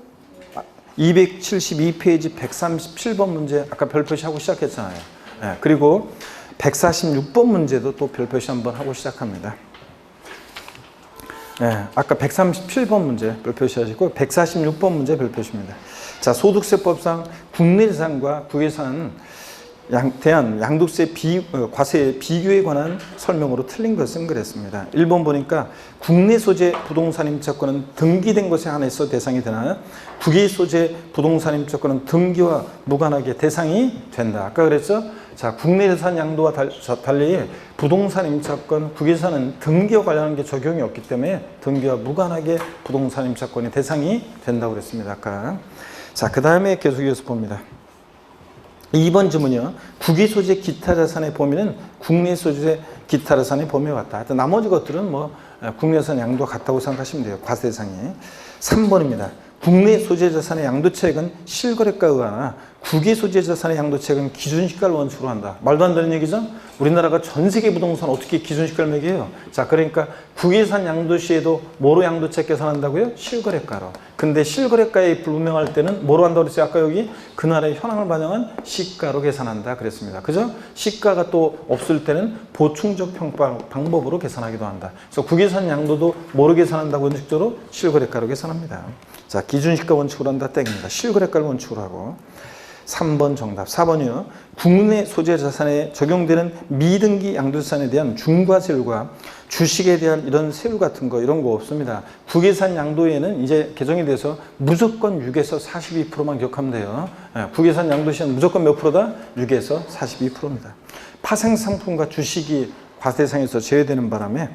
272페이지 137번 문제 아까 별표시하고 시작했잖아요. 네, 그리고 146번 문제도 또 별표시 한번 하고 시작합니다. 네, 아까 137번 문제 별표시 하시고 146번 문제 별표시입니다. 자, 소득세법상 국내재산과 국외산 대한 양도세 과세 비교에 관한 설명으로 틀린 것은 그랬습니다. 1번 보니까 국내 소재 부동산 임차권은 등기된 것에 한해서 대상이 되나 국외 소재 부동산 임차권은 등기와 무관하게 대상이 된다. 아까 그랬죠? 자, 국내 재산 양도와 달리 부동산 임차권, 국외산은 등기와 관련한 게 적용이 없기 때문에 등기와 무관하게 부동산 임차권이 대상이 된다고 그랬습니다. 아까. 자, 그 다음에 계속 이어서 봅니다. 2번 지문이요. 국외 소재 기타 자산의 범위는 국내 소재 기타 자산의 범위에 같다. 하여튼 나머지 것들은 뭐 국내산 양도와 같다고 생각하시면 돼요. 과세 대상이. 3번입니다. 국내 소재 자산의 양도채액은 실거래가에 의하나 국외 소재 자산의 양도채액은 기준시가를 원칙으로 한다. 말도 안 되는 얘기죠? 우리나라가 전 세계 부동산 어떻게 기준시가를 매겨요? 자, 그러니까 국외산 양도 시에도 뭐로 양도채액 계산한다고요? 실거래가로. 근데 실거래가에 불분명할 때는 뭐로 한다고 그랬어요? 아까 여기 그 나라의 현황을 반영한 시가로 계산한다 그랬습니다. 그죠? 시가가 또 없을 때는 보충적 평가 방법으로 계산하기도 한다. 그래서 국외산 양도도 뭐로 계산한다고 원칙적으로? 실거래가로 계산합니다. 자, 기준시가 원칙으로 한다 땡입니다. 실거래가를 원칙으로 하고. 3번 정답. 4번이요. 국내 소재 자산에 적용되는 미등기 양도자산에 대한 중과세율과 주식에 대한 이런 세율 같은 거 이런 거 없습니다. 국외산 양도에는 이제 개정이 돼서 무조건 6에서 42%만 기억하면 돼요. 국외산 양도시는 무조건 몇 프로다? 6에서 42%입니다. 파생상품과 주식이 과세 대상에서 제외되는 바람에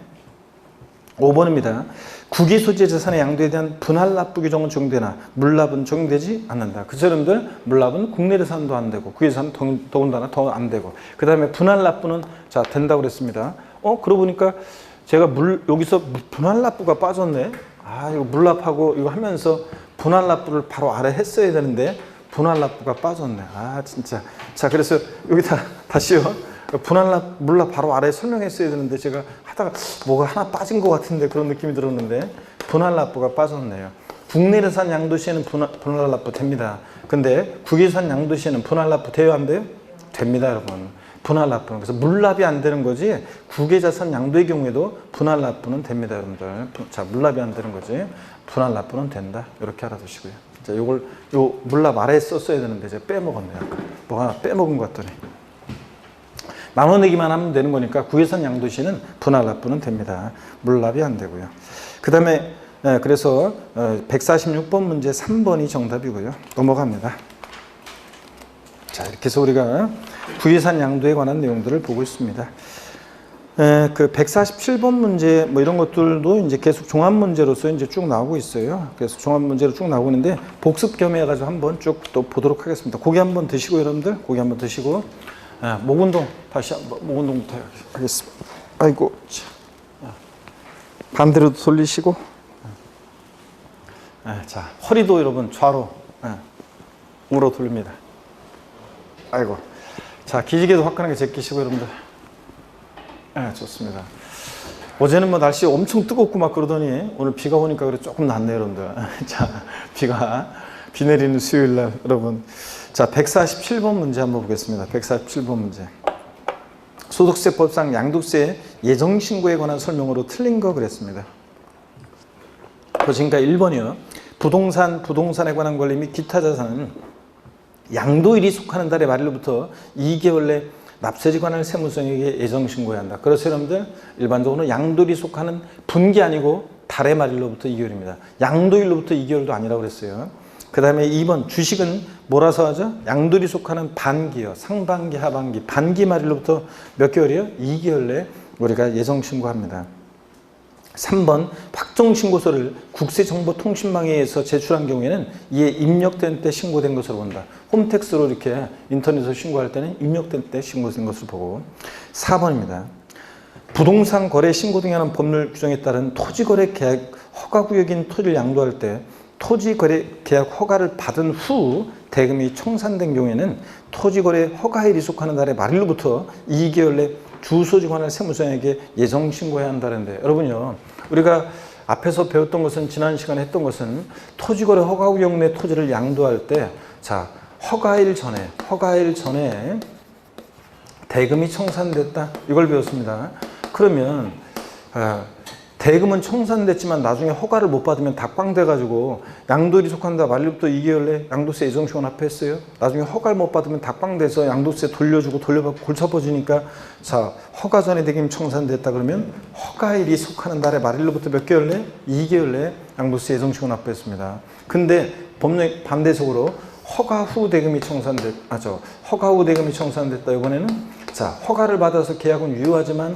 5번입니다. 국외 소재 자산의 양도에 대한 분할 납부 규정은 적용되나 물납은 적용되지 않는다. 그래서 여러분들 물납은 국내 재산도 안 되고 국외 재산은 더군다나 더 안 되고 그 다음에 분할 납부는 자 된다고 그랬습니다. 그러고 보니까 제가 여기서 분할 납부가 빠졌네. 아, 이거 물납하고 이거 하면서 분할 납부를 바로 아래 했어야 되는데 분할 납부가 빠졌네. 아, 진짜. 자, 그래서 여기다 다시요. 물납 바로 아래에 설명했어야 되는데 제가 하다가 뭐가 하나 빠진 것 같은데 그런 느낌이 들었는데 분할 납부가 빠졌네요. 국내산 양도시에는 분할 납부 됩니다. 근데 국외산 양도시에는 분할 납부 돼요, 안 돼요? 됩니다, 여러분. 분할 납부는. 그래서 물납이 안 되는 거지 국외자산 양도의 경우에도 분할 납부는 됩니다, 여러분들. 자, 물납이 안 되는 거지 분할 납부는 된다. 이렇게 알아두시고요. 자, 요 물납 아래에 썼어야 되는데 제가 빼먹었네요. 아까. 뭐 하나 빼먹은 것 같더니. 나눠내기만 하면 되는 거니까 국외산 양도시는 분할 납부는 됩니다. 물납이 안 되고요. 그 다음에 그래서 146번 문제 3번이 정답이고요. 넘어갑니다. 자, 이렇게 해서 우리가 국외산 양도에 관한 내용들을 보고 있습니다. 그 147번 문제 뭐 이런 것들도 이제 계속 종합 문제로서 이제 쭉 나오고 있어요. 그래서 종합 문제로 쭉 나오고 있는데 복습 겸해가지고 한번 쭉 또 보도록 하겠습니다. 고기 한번 드시고 여러분들 고기 한번 드시고 목 운동 다시 한번 목 운동부터 하겠습니다. 아이고, 반대로 돌리시고, 자 허리도 여러분 좌로, 으로 돌립니다. 아이고. 자, 기지개도 화끈하게 제끼시고 여러분들. 네, 좋습니다. 어제는 뭐 날씨 엄청 뜨겁고 막 그러더니 오늘 비가 오니까 그래 조금 낫네요, 여러분들. 자, 비 내리는 수요일 날 여러분. 자, 147번 문제 한번 보겠습니다. 147번 문제. 소득세법상 양도세 예정신고에 관한 설명으로 틀린 거 그랬습니다. 보시니까 1번이요. 부동산에 관한 권리 및 기타 자산은 양도일이 속하는 달의 말일로부터 2개월 내 납세지 관할 세무서에게 예정신고해야 한다. 그래서 여러분들 일반적으로 양도일이 속하는 분기 아니고 달의 말일로부터 2개월입니다. 양도일로부터 2개월도 아니라고 그랬어요. 그 다음에 2번 주식은 뭐라서 하죠? 양도일이 속하는 반기요. 상반기, 하반기, 반기 말일로부터 몇 개월이요? 2개월 내 우리가 예정신고합니다. 3번 확정신고서를 국세정보통신망에 의해서 제출한 경우에는 이에 입력된 때 신고된 것으로 본다. 홈택스로 이렇게 인터넷으로 신고할 때는 입력된 때 신고된 것으로 보고. 4번입니다. 부동산 거래 신고 등에 관한 법률 규정에 따른 토지거래 계약 허가구역인 토지를 양도할 때 토지거래 계약 허가를 받은 후 대금이 청산된 경우에는 토지거래 허가일이 속하는 달의 말일로부터 2개월 내 주소지 관할 세무서에게 예정신고해야 한다는데, 여러분요, 우리가 앞에서 배웠던 것은, 지난 시간에 했던 것은 토지거래 허가구역 내 토지를 양도할 때, 자, 허가일 전에 대금이 청산됐다, 이걸 배웠습니다. 그러면 대금은 청산됐지만 나중에 허가를 못 받으면 닭광돼가지고 양도일이 속한다 말일부터 2개월 내 양도세 예정신고 납부했어요. 나중에 허가를 못 받으면 닭광돼서 양도세 돌려주고 돌려받고 골치 아파지니까, 자, 허가 전에 대금이 청산됐다 그러면 허가일이 속하는 달의 말일로부터 몇 개월 내? 2개월 내 양도세 예정신고 납부했습니다. 근데 법령 반대적으로 허가 후 대금이 청산됐다, 이번에는 자, 허가를 받아서 계약은 유효하지만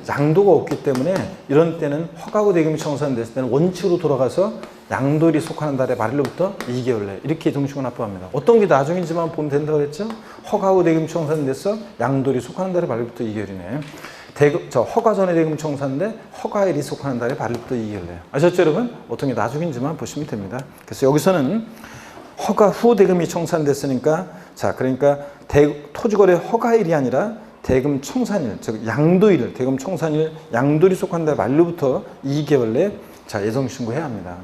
양도가 없기 때문에 이런 때는 허가 후 대금이 청산됐을 때는 원칙으로 돌아가서 양도일이 속하는 달의 말일로부터 2개월 내 이렇게 예정신고 납부합니다. 어떤 게 나중인지만 보면 된다고 그랬죠? 허가 후 대금이 청산됐어, 양도일이 속하는 달의 말일부터 2개월이네. 허가 전에 대금 청산돼 허가일이 속하는 달의 말일부터 2개월 내. 아셨죠, 여러분? 어떤 게 나중인지만 보시면 됩니다. 그래서 여기서는 허가 후 대금이 청산됐으니까, 자, 그러니까 토지거래 허가일이 아니라 대금 청산일, 즉 양도일, 대금 청산일, 양도일이 속한 달 말로부터 2개월 내, 자, 예정신고해야 합니다.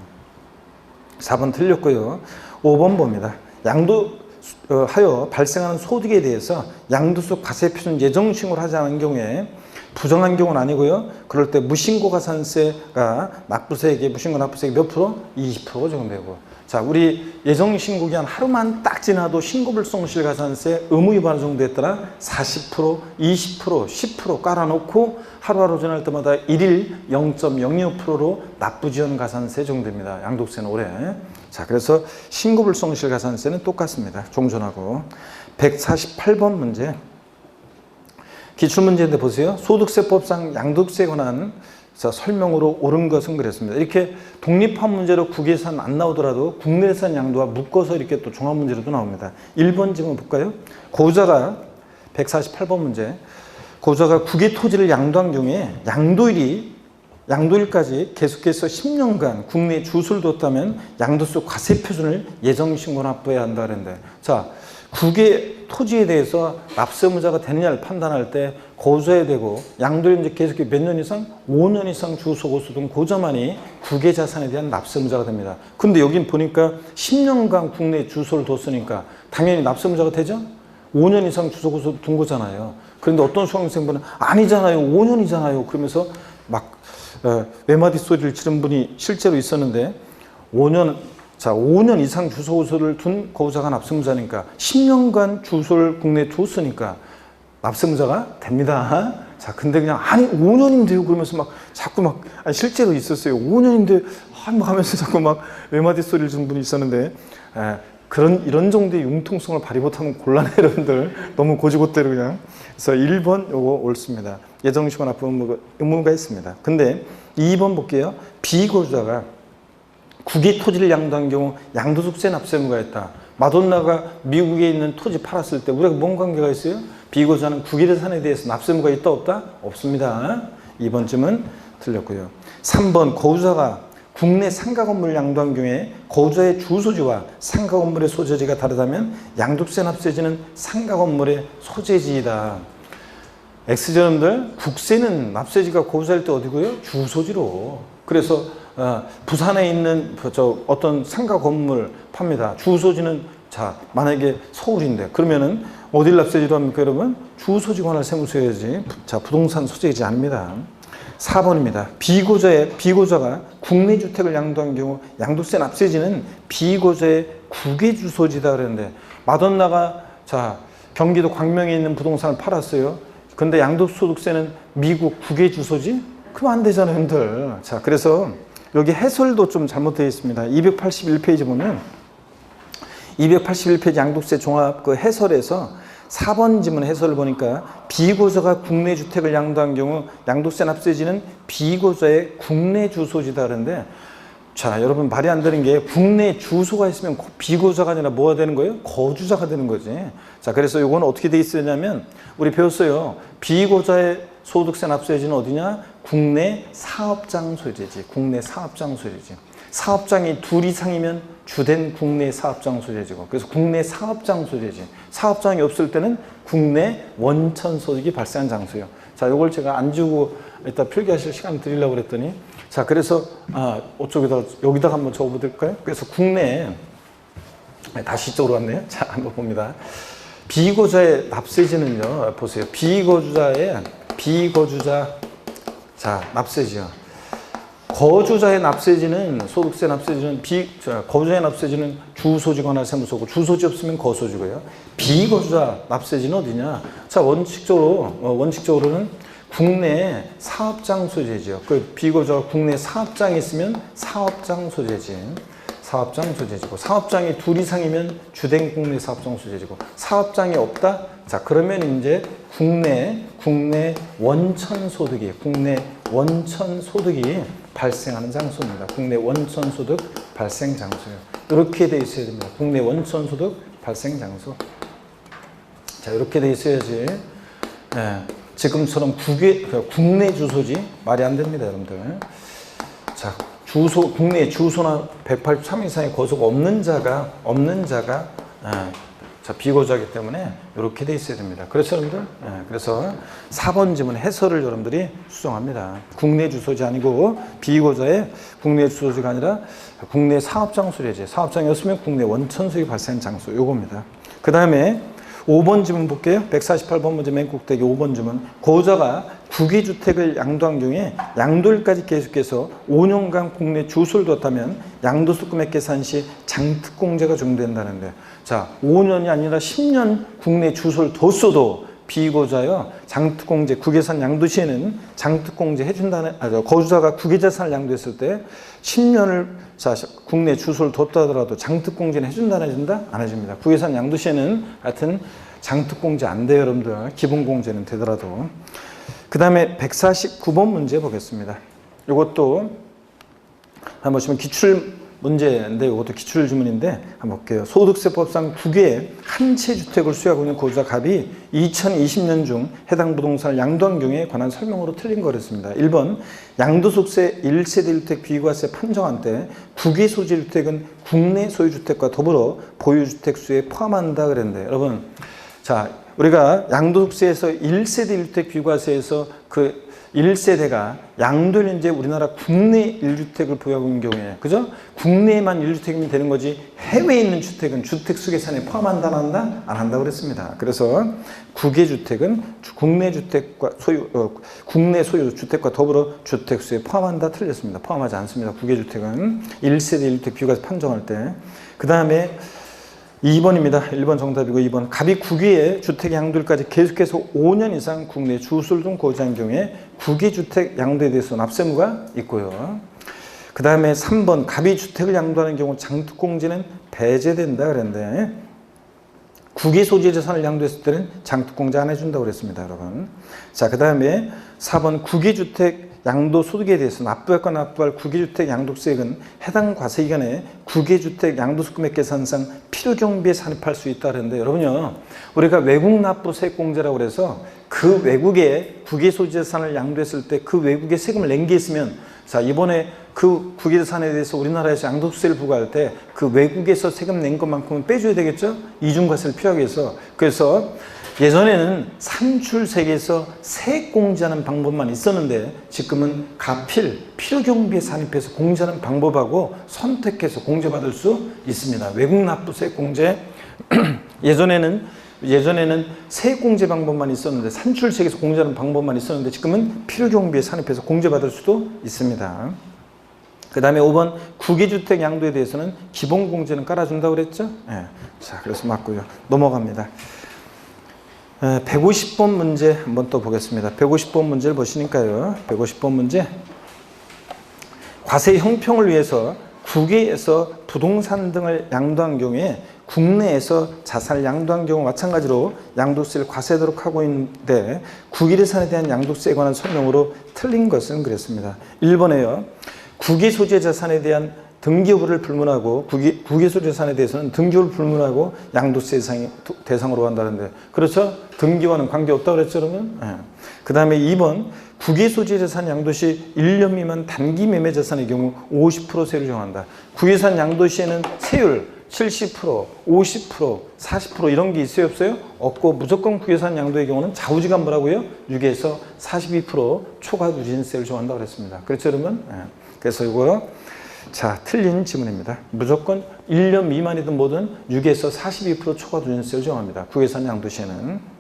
4번 틀렸고요. 5번 봅니다. 양도하여 발생하는 소득에 대해서 양도소 가세표준 예정신고를 하지 않은 경우에 부정한 경우는 아니고요. 그럴 때 무신고 가산세가 납부세액의 무신고 납부세액 몇 프로? 20% 적용되고. 자, 우리 예정신고 기한 하루만 딱 지나도 신고불성실 가산세 의무 위반 정도였더라 40%, 20%, 10% 깔아놓고 하루하루 지날 때마다 일일 0.06%로 납부지원 가산세 정도입니다. 양도세는 올해. 자, 그래서 신고불성실 가산세는 똑같습니다. 종전하고. 148번 문제. 기출문제인데 보세요. 소득세법상 양도세에 관한, 자, 설명으로 옳은 것은 그랬습니다. 이렇게 독립한 문제로 국외산 안 나오더라도 국내산 양도와 묶어서 이렇게 또 종합 문제로도 나옵니다. 1번 질문 볼까요? 고자가 148번 문제. 고자가 국외 토지를 양도한 경우에 양도일까지 계속해서 10년간 국내에 주소를 뒀다면 양도세 과세 표준을 예정신고 납부해야 한다 그랬는데, 자, 국외 토지에 대해서 납세의무자가 되느냐를 판단할 때 고자에 되고, 양도일 이제 계속 몇 년 이상? 5년 이상 주소 고수 등 고자만이 국외 자산에 대한 납세의무자가 됩니다. 근데 여긴 보니까 10년간 국내에 주소를 뒀으니까 당연히 납세의무자가 되죠? 5년 이상 주소 고수 둔 거잖아요. 그런데 어떤 수강생분은 아니잖아요, 5년이잖아요 그러면서 막 외마디 소리를 지른 분이 실제로 있었는데, 5년 이상 주소 고수를 둔 고자가 납세의무자니까 10년간 주소를 국내에 뒀으니까 납세의무자가 됩니다. 자, 근데 그냥 아니 5년인데요 그러면서 막 자꾸 막, 아니 실제로 있었어요. 5년인데 막 하면서 자꾸 막 외마디 소리를 준 분이 있었는데, 이런 정도의 융통성을 발휘 못하면 곤란해요, 여러분들. 너무 고지고대로 그냥. 그래서 1번 요거 옳습니다. 예정신고 납부 의무가 있습니다. 근데 2번 볼게요. 비고자가 국외 토지를 양도한 경우 양도소득세 납세 의무가 있다. 마돈나가 미국에 있는 토지 팔았을 때 우리가 뭔 관계가 있어요? 비고자는 국외 재산에 대해서 납세 의무가 있다 없다? 없습니다. 2번 질문 틀렸고요. 3번 고자가 국내 상가 건물 양도한 경우에 거주자의 주소지와 상가 건물의 소재지가 다르다면 양도세 납세지는 상가 건물의 소재지이다. X자님들, 국세는 납세지가 거주할 때 어디고요? 주소지로. 그래서 부산에 있는 어떤 상가 건물 팝니다. 주소지는 자 만약에 서울인데 그러면은 어딜 납세지로 합니까, 여러분? 주소지 관할 세무서여야지. 자, 부동산 소재지 아닙니다. 4번입니다. 비고자가 국내 주택을 양도한 경우 양도세 납세지는 비고자의 국외 주소지다 그랬는데, 마돈나가 자 경기도 광명에 있는 부동산을 팔았어요. 근데 양도소득세는 미국 국외 주소지? 그럼 안 되잖아요, 형들. 자, 그래서 여기 해설도 좀 잘못되어 있습니다. 281페이지 보면 281페이지 양도세 종합 그 해설에서 4번 지문 해설을 보니까 비고자가 국내 주택을 양도한 경우 양도세 납세지는 비고자의 국내 주소지다 그러는데, 자, 여러분 말이 안 되는 게 국내 주소가 있으면 비고자가 아니라 뭐가 되는 거예요? 거주자가 되는 거지. 자, 그래서 이건 어떻게 돼 있었냐면 우리 배웠어요. 비고자의 소득세 납세지는 어디냐? 국내 사업장 소재지. 국내 사업장 소재지. 사업장이 둘 이상이면 주된 국내 사업장 소재지고, 그래서 국내 사업장 소재지. 사업장이 없을 때는 국내 원천 소득이 발생한 장소예요. 자, 이걸 제가 안 주고 이따 필기하실 시간 드리려고 그랬더니, 자, 그래서 여기다가 한번 적어볼까요? 그래서 국내, 다시 이쪽으로 왔네요. 자, 한번 봅니다. 비고자의 납세지는요, 보세요. 비거주자 자 납세지요. 거주자의 납세지는, 소득세 납세지는 거주자의 납세지는 주소지 관할 세무서고, 주소지 없으면 거소지고요. 비거주자 납세지는 어디냐? 자, 원칙적으로는 국내 사업장 소재지요. 그 비거주자가 국내 사업장이 있으면 사업장 소재지. 사업장 소재지고, 사업장이 둘 이상이면 주된 국내 사업장 소재지고, 사업장이 없다? 자, 그러면 이제 국내 원천 소득이 발생하는 장소입니다. 국내 원천 소득 발생 장소요. 이렇게 돼 있어야 됩니다. 국내 원천 소득 발생 장소. 자, 이렇게 돼 있어야지. 네, 지금처럼 국내 주소지 말이 안 됩니다, 여러분들. 자, 국내 주소나 183 이상의 거소가 없는 자가 자, 비고자이기 때문에 이렇게 돼 있어야 됩니다. 그렇죠, 여러분들? 그래서 4번 지문 해설을 여러분들이 수정합니다. 국내 주소지 아니고 비고자의 국내 주소지가 아니라 국내 사업장 소재지. 사업장이었으면 국내 원천 수익이 발생한 장소, 요겁니다. 그 다음에 5번 지문 볼게요. 148번 문제 맨 꼭대기 5번 지문. 고자가 국유주택을 양도한 경우에 양도일까지 계속해서 5년간 국내 주소를 뒀다면 양도세 금액 계산 시 장특공제가 적용된다는데, 자, 5년이 아니라 10년 국내 주소를 뒀어도 비고자요, 장특공제, 국외산 양도 시에는 장특공제 해준다는, 거주자가 국외자산을 양도했을 때 10년을 자, 국내 주소를 뒀다 하더라도 장특공제는 해준다, 안 해준다? 안 해줍니다. 국외산 양도 시에는 하여튼 장특공제 안 돼요, 여러분들. 기본공제는 되더라도. 그 다음에 149번 문제 보겠습니다. 이것도 한번 보시면 기출 문제인데, 이것도 기출 주문인데 한번 볼게요. 소득세법상 2개의 한 채 주택을 수요하고 있는 거주자 갑이 2020년 중 해당 부동산을 양도한 경우에 관한 설명으로 틀린 거랬습니다. 1번, 양도소득세 1세대 1주택 비과세 판정한 때 국외 소재 주택은 국내 소유주택과 더불어 보유주택 수에 포함한다 그랬는데, 여러분, 자, 우리가 양도소득세에서 1세대 1주택 비과세에서 그 1세대가 양도를 이제 우리나라 국내 1주택을 보유하고 있는 경우에, 그죠? 국내에만 1주택이면 되는 거지, 해외에 있는 주택은 주택수계산에 포함한다, 안 한다? 안 한다고 그랬습니다. 그래서 국외주택은 국내 주택과 국내 소유 주택과 더불어 주택수에 포함한다, 틀렸습니다. 포함하지 않습니다. 국외주택은 1세대 1주택 비과세 판정할 때. 그 다음에 2번입니다. 1번 정답이고 2번. 갑이 국외에 주택 양도일까지 계속해서 5년 이상 국내 주소를 둔 거주한 경우에 국외주택 양도에 대해서 납세무가 있고요. 그 다음에 3번. 갑이 주택을 양도하는 경우 장특공제는 배제된다 그랬는데, 국외 소재 재산을 양도했을 때는 장특공제 안 해준다고 그랬습니다, 여러분. 자, 그 다음에 4번. 국외주택 양도 소득에 대해서 납부할과 납부할 국외주택 양도세액은 해당 과세기간에 국외주택 양도세 금액 계산상 필요경비에 산입할 수 있다 그랬는데, 여러분요, 우리가 외국 납부 세액공제라고 그래서 그 외국에 국외 소재 재산을 양도했을 때 그 외국에 세금을 낸 게 있으면 자, 이번에 그 국유재산에 대해서 우리나라에서 양도세를 부과할 때 그 외국에서 세금 낸 것만큼은 빼줘야 되겠죠? 이중과세를 피하기 위해서. 그래서 예전에는 산출세계에서 세액 공제하는 방법만 있었는데 지금은 가필, 필요경비에 산입해서 공제하는 방법하고 선택해서 공제받을 수 있습니다. 외국 납부세 공제. 예전에는 세액 공제 방법만 있었는데 산출세계에서 공제하는 방법만 있었는데 지금은 필요경비에 산입해서 공제받을 수도 있습니다. 그 다음에 5번 국유주택 양도에 대해서는 기본공제는 깔아준다고 그랬죠? 네. 자, 그래서 맞고요. 넘어갑니다. 150번 문제 한번 또 보겠습니다. 150번 문제를 보시니까요. 150번 문제. 과세 형평을 위해서 국외에서 부동산 등을 양도한 경우에 국내에서 자산을 양도한 경우 마찬가지로 양도세를 과세하도록 하고 있는데 국유재산에 대한 양도세에 관한 설명으로 틀린 것은 그랬습니다. 1번에요. 국외소재 자산에 대한 등기여부를 불문하고 국외소재 자산에 대해서는 등기여부를 불문하고 양도세 대상으로 한다는데 그렇죠? 등기와는 관계없다고 그랬죠 그러면? 네. 그 다음에 2번 국외소재 자산 양도 시 1년 미만 단기 매매 자산의 경우 50% 세율을 정한다. 국외산 양도 시에는 세율 70%, 50%, 40% 이런 게 있어요 없어요? 없고 무조건 국외산 양도의 경우는 좌우지간 뭐라고요? 6에서 42% 초과 누진세를 정한다고 그랬습니다. 그렇죠 그러면? 네. 그래서 이거 자 틀린 지문입니다. 무조건 1년 미만이든 뭐든 6에서 42% 초과 누진세를 정합니다. 국외산 양도 시에는.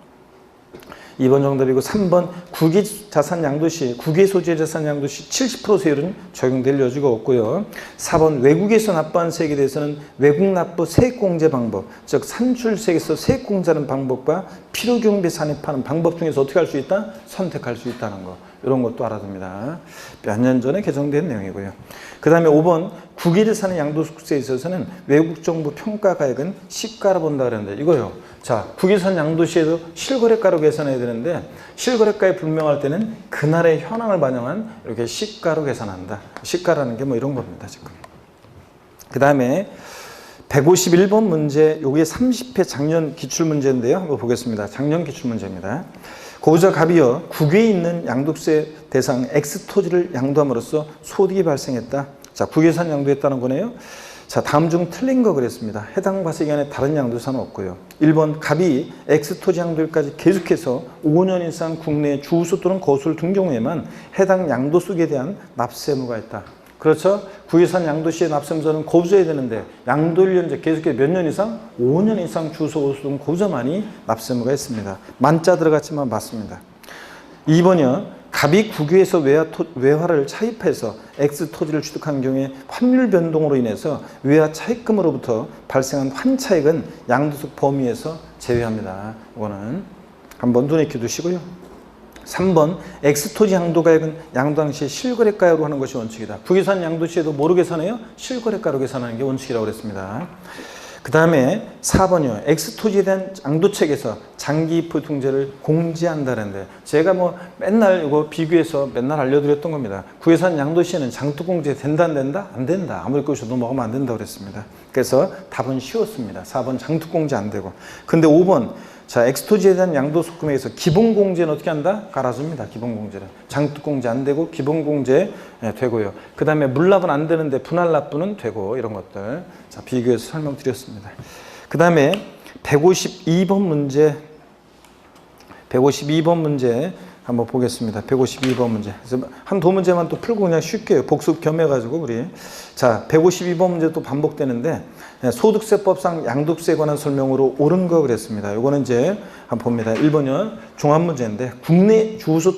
2번 정답이고 3번 국외자산 양도시, 국외소재 자산 양도시 70% 세율은 적용될 여지가 없고요. 4번 외국에서 납부한 세액에 대해서는 외국 납부 세액공제 방법, 즉 산출세액에서 세액공제하는 방법과 필요경비 산입하는 방법 중에서 어떻게 할 수 있다? 선택할 수 있다는 거. 이런 것도 알아둡니다. 몇 년 전에 개정된 내용이고요. 그 다음에 5번 국유재산의 양도소득세에 있어서는 외국 정부 평가가액은 시가로 본다 그랬는데 이거요. 자, 국유재산 양도시에도 실거래가로 계산해야 되는데 실거래가에 불명할 때는 그날의 현황을 반영한 이렇게 시가로 계산한다. 시가라는 게 뭐 이런 겁니다. 지금. 그 다음에 151번 문제, 요게 30회 작년 기출문제인데요. 한번 보겠습니다. 작년 기출문제입니다. 고자 갑이여 국외에 있는 양도세 대상 X토지를 양도함으로써 소득이 발생했다. 자, 국외산 양도했다는 거네요. 자, 다음 중 틀린 거 그랬습니다. 해당 과세 기간에 다른 양도사는 없고요. 1번 갑이 X토지 양도일까지 계속해서 5년 이상 국내 주소 또는 거소를 둔 경우에만 해당 양도소득에 대한 납세 의무가 있다. 그렇죠? 국외산 양도시에 납세의무자는 거주해야 되는데 양도일연제 계속해서 몇 년 이상? 5년 이상 주소 거소 등 거주자만이 납세 의무가 있습니다. 만자 들어갔지만 맞습니다. 2번이요. 갑이 국외에서 외화를 차입해서 X토지를 취득한 경우에 환율 변동으로 인해서 외화 차입금으로부터 발생한 환차익은 양도세 범위에서 제외합니다. 이거는 한번 눈에 익혀두시고요. 3번 X토지 양도가액은 양도 당시 실거래가로 하는 것이 원칙이다. 국외산 양도시에도 뭐로 계산해요? 실거래가로 계산하는 게 원칙이라고 그랬습니다. 그 다음에 4번이요. X토지에 대한 양도책에서 장기입후등재를 공제한다는데 제가 뭐 맨날 이거 비교해서 맨날 알려드렸던 겁니다. 국외산 양도시에는 장투공제 된다 안 된다? 안 된다. 아무리 꼬셔도 넘어가면 안 된다고 그랬습니다. 그래서 답은 쉬웠습니다. 4번 장투공제 안 되고. 근데 5번 자, X토지에 대한 양도소득금액에서 기본공제는 어떻게 한다? 깔아줍니다. 기본공제는. 장투공제 안 되고 기본공제 되고요. 그 다음에 물납은 안 되는데 분할납부는 되고 이런 것들. 자, 비교해서 설명드렸습니다. 그 다음에 152번 문제 한번 보겠습니다. 152번 문제. 그래서 한 두 문제만 또 풀고 그냥 쉽게 복습 겸해가지고 우리. 자, 152번 문제 또 반복되는데 소득세법상 양도세에 관한 설명으로 옳은 거 그랬습니다. 요거는 이제 한번 봅니다. 1번은 종합 문제인데 국내 주소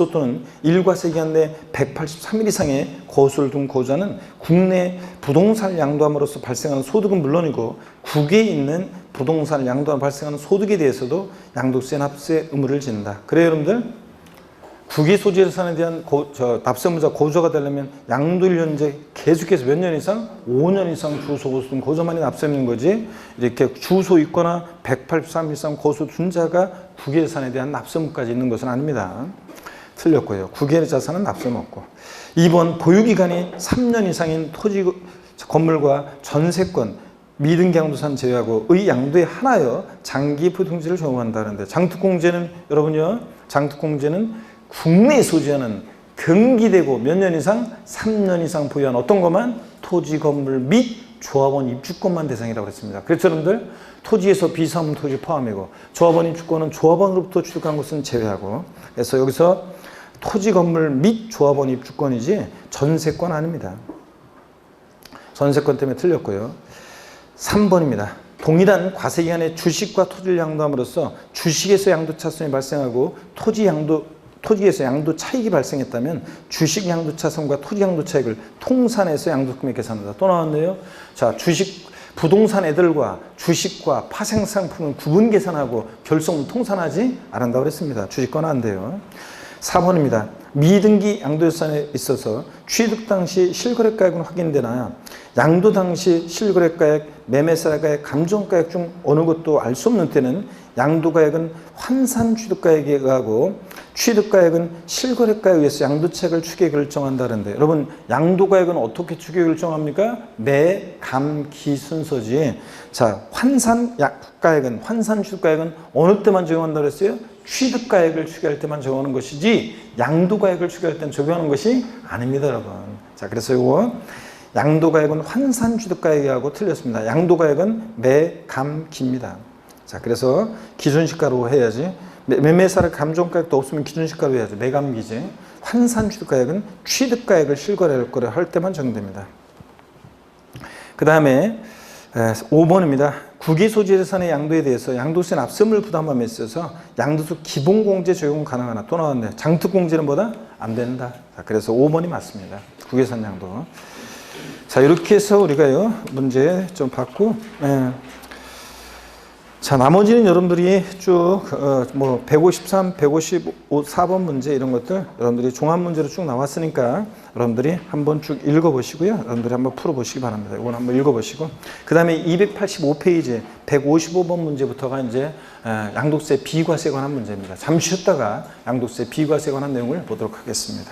또는 일과세 기간 내 183일 이상의 거소를 둔 거주자는 국내 부동산을 양도함으로써 발생하는 소득은 물론이고 국외에 있는 부동산을 양도함으로 발생하는 소득에 대해서도 양도세 납세 의무를 진다. 그래요 여러분들? 국외소재자산에 대한 납세 의무자 거주자가 되려면 양도일 현재 계속해서 몇 년 이상? 5년 이상 주소 거소 둔 거주자만이 납세 있는 거지 이렇게 주소 있거나 183일 이상 거소 둔 자가 국외자산에 대한 납세 의무까지 있는 것은 아닙니다. 틀렸고요. 국외자산은 납세 없고. 2번 보유기간이 3년 이상인 토지 건물과 전세권 미등기 양도산 제외하고 의 양도에 하나여 장기입후등재를 적용한다는데 장투공제는 여러분요. 장투공제는 국내에 소지하는 등기되고 몇 년 이상? 3년 이상 보유한 어떤 것만? 토지, 건물 및 조합원 입주권만 대상이라고 했습니다. 그래서 여러분들 토지에서 비사무 토지 포함이고 조합원 입주권은 조합원으로부터 취득한 것은 제외하고, 그래서 여기서 토지, 건물 및 조합원 입주권이지 전세권 아닙니다. 전세권 때문에 틀렸고요. 3번입니다. 동일한 과세기간에 주식과 토지를 양도함으로써 주식에서 양도차손이 발생하고 토지에서 양도 차익이 발생했다면 주식 양도차손과 토지 양도차익을 통산해서 양도금액 계산한다. 또 나왔네요. 자, 부동산 애들과 주식과 파생상품은 구분 계산하고 결손은 통산하지 않는다고 그랬습니다. 주식권은 안 돼요. 4번입니다. 미등기 양도유산에 있어서 취득 당시 실거래가액은 확인되나 양도 당시 실거래가액, 매매사가액, 감정가액 중 어느 것도 알 수 없는 때는 양도가액은 환산 취득가액에 의하고 취득가액은 실거래가에 의해서 양도차익을 추계 결정한다는데, 여러분 양도가액은 어떻게 추계 결정합니까? 매, 감, 기 순서지. 자, 환산 취득가액은 어느 때만 적용한다고 했어요? 취득가액을 추계할 때만 적용하는 것이지 양도가액을 추계할 때는 적용하는 것이 아닙니다, 여러분. 자, 그래서 이거 양도가액은 환산 취득가액하고 틀렸습니다. 양도가액은 매, 감, 기입니다. 자, 그래서 기준시가로 해야지. 매매사를 감정가액도 없으면 기준시가로 해야지. 매감기지. 환산 취득가액은 취득가액을 실거래를 할 때만 적용됩니다. 그 다음에 5번입니다. 국유소지재산의 양도에 대해서 양도세 납세물 부담함에 있어서 양도소 기본공제 적용 가능하나. 또 나왔네. 장특공제는 뭐다? 안 된다. 자, 그래서 5번이 맞습니다. 국유산 양도. 자, 이렇게 해서 우리가요 문제 좀 봤고, 자, 나머지는 여러분들이 쭉 153, 154번 문제 이런 것들 여러분들이 종합 문제로 쭉 나왔으니까 여러분들이 한번 쭉 읽어보시고요. 여러분들이 한번 풀어보시기 바랍니다. 이건 한번 읽어보시고, 그 다음에 285페이지 155번 문제부터가 이제 양도세 비과세에 관한 문제입니다. 잠시 쉬었다가 양도세 비과세에 관한 내용을 보도록 하겠습니다.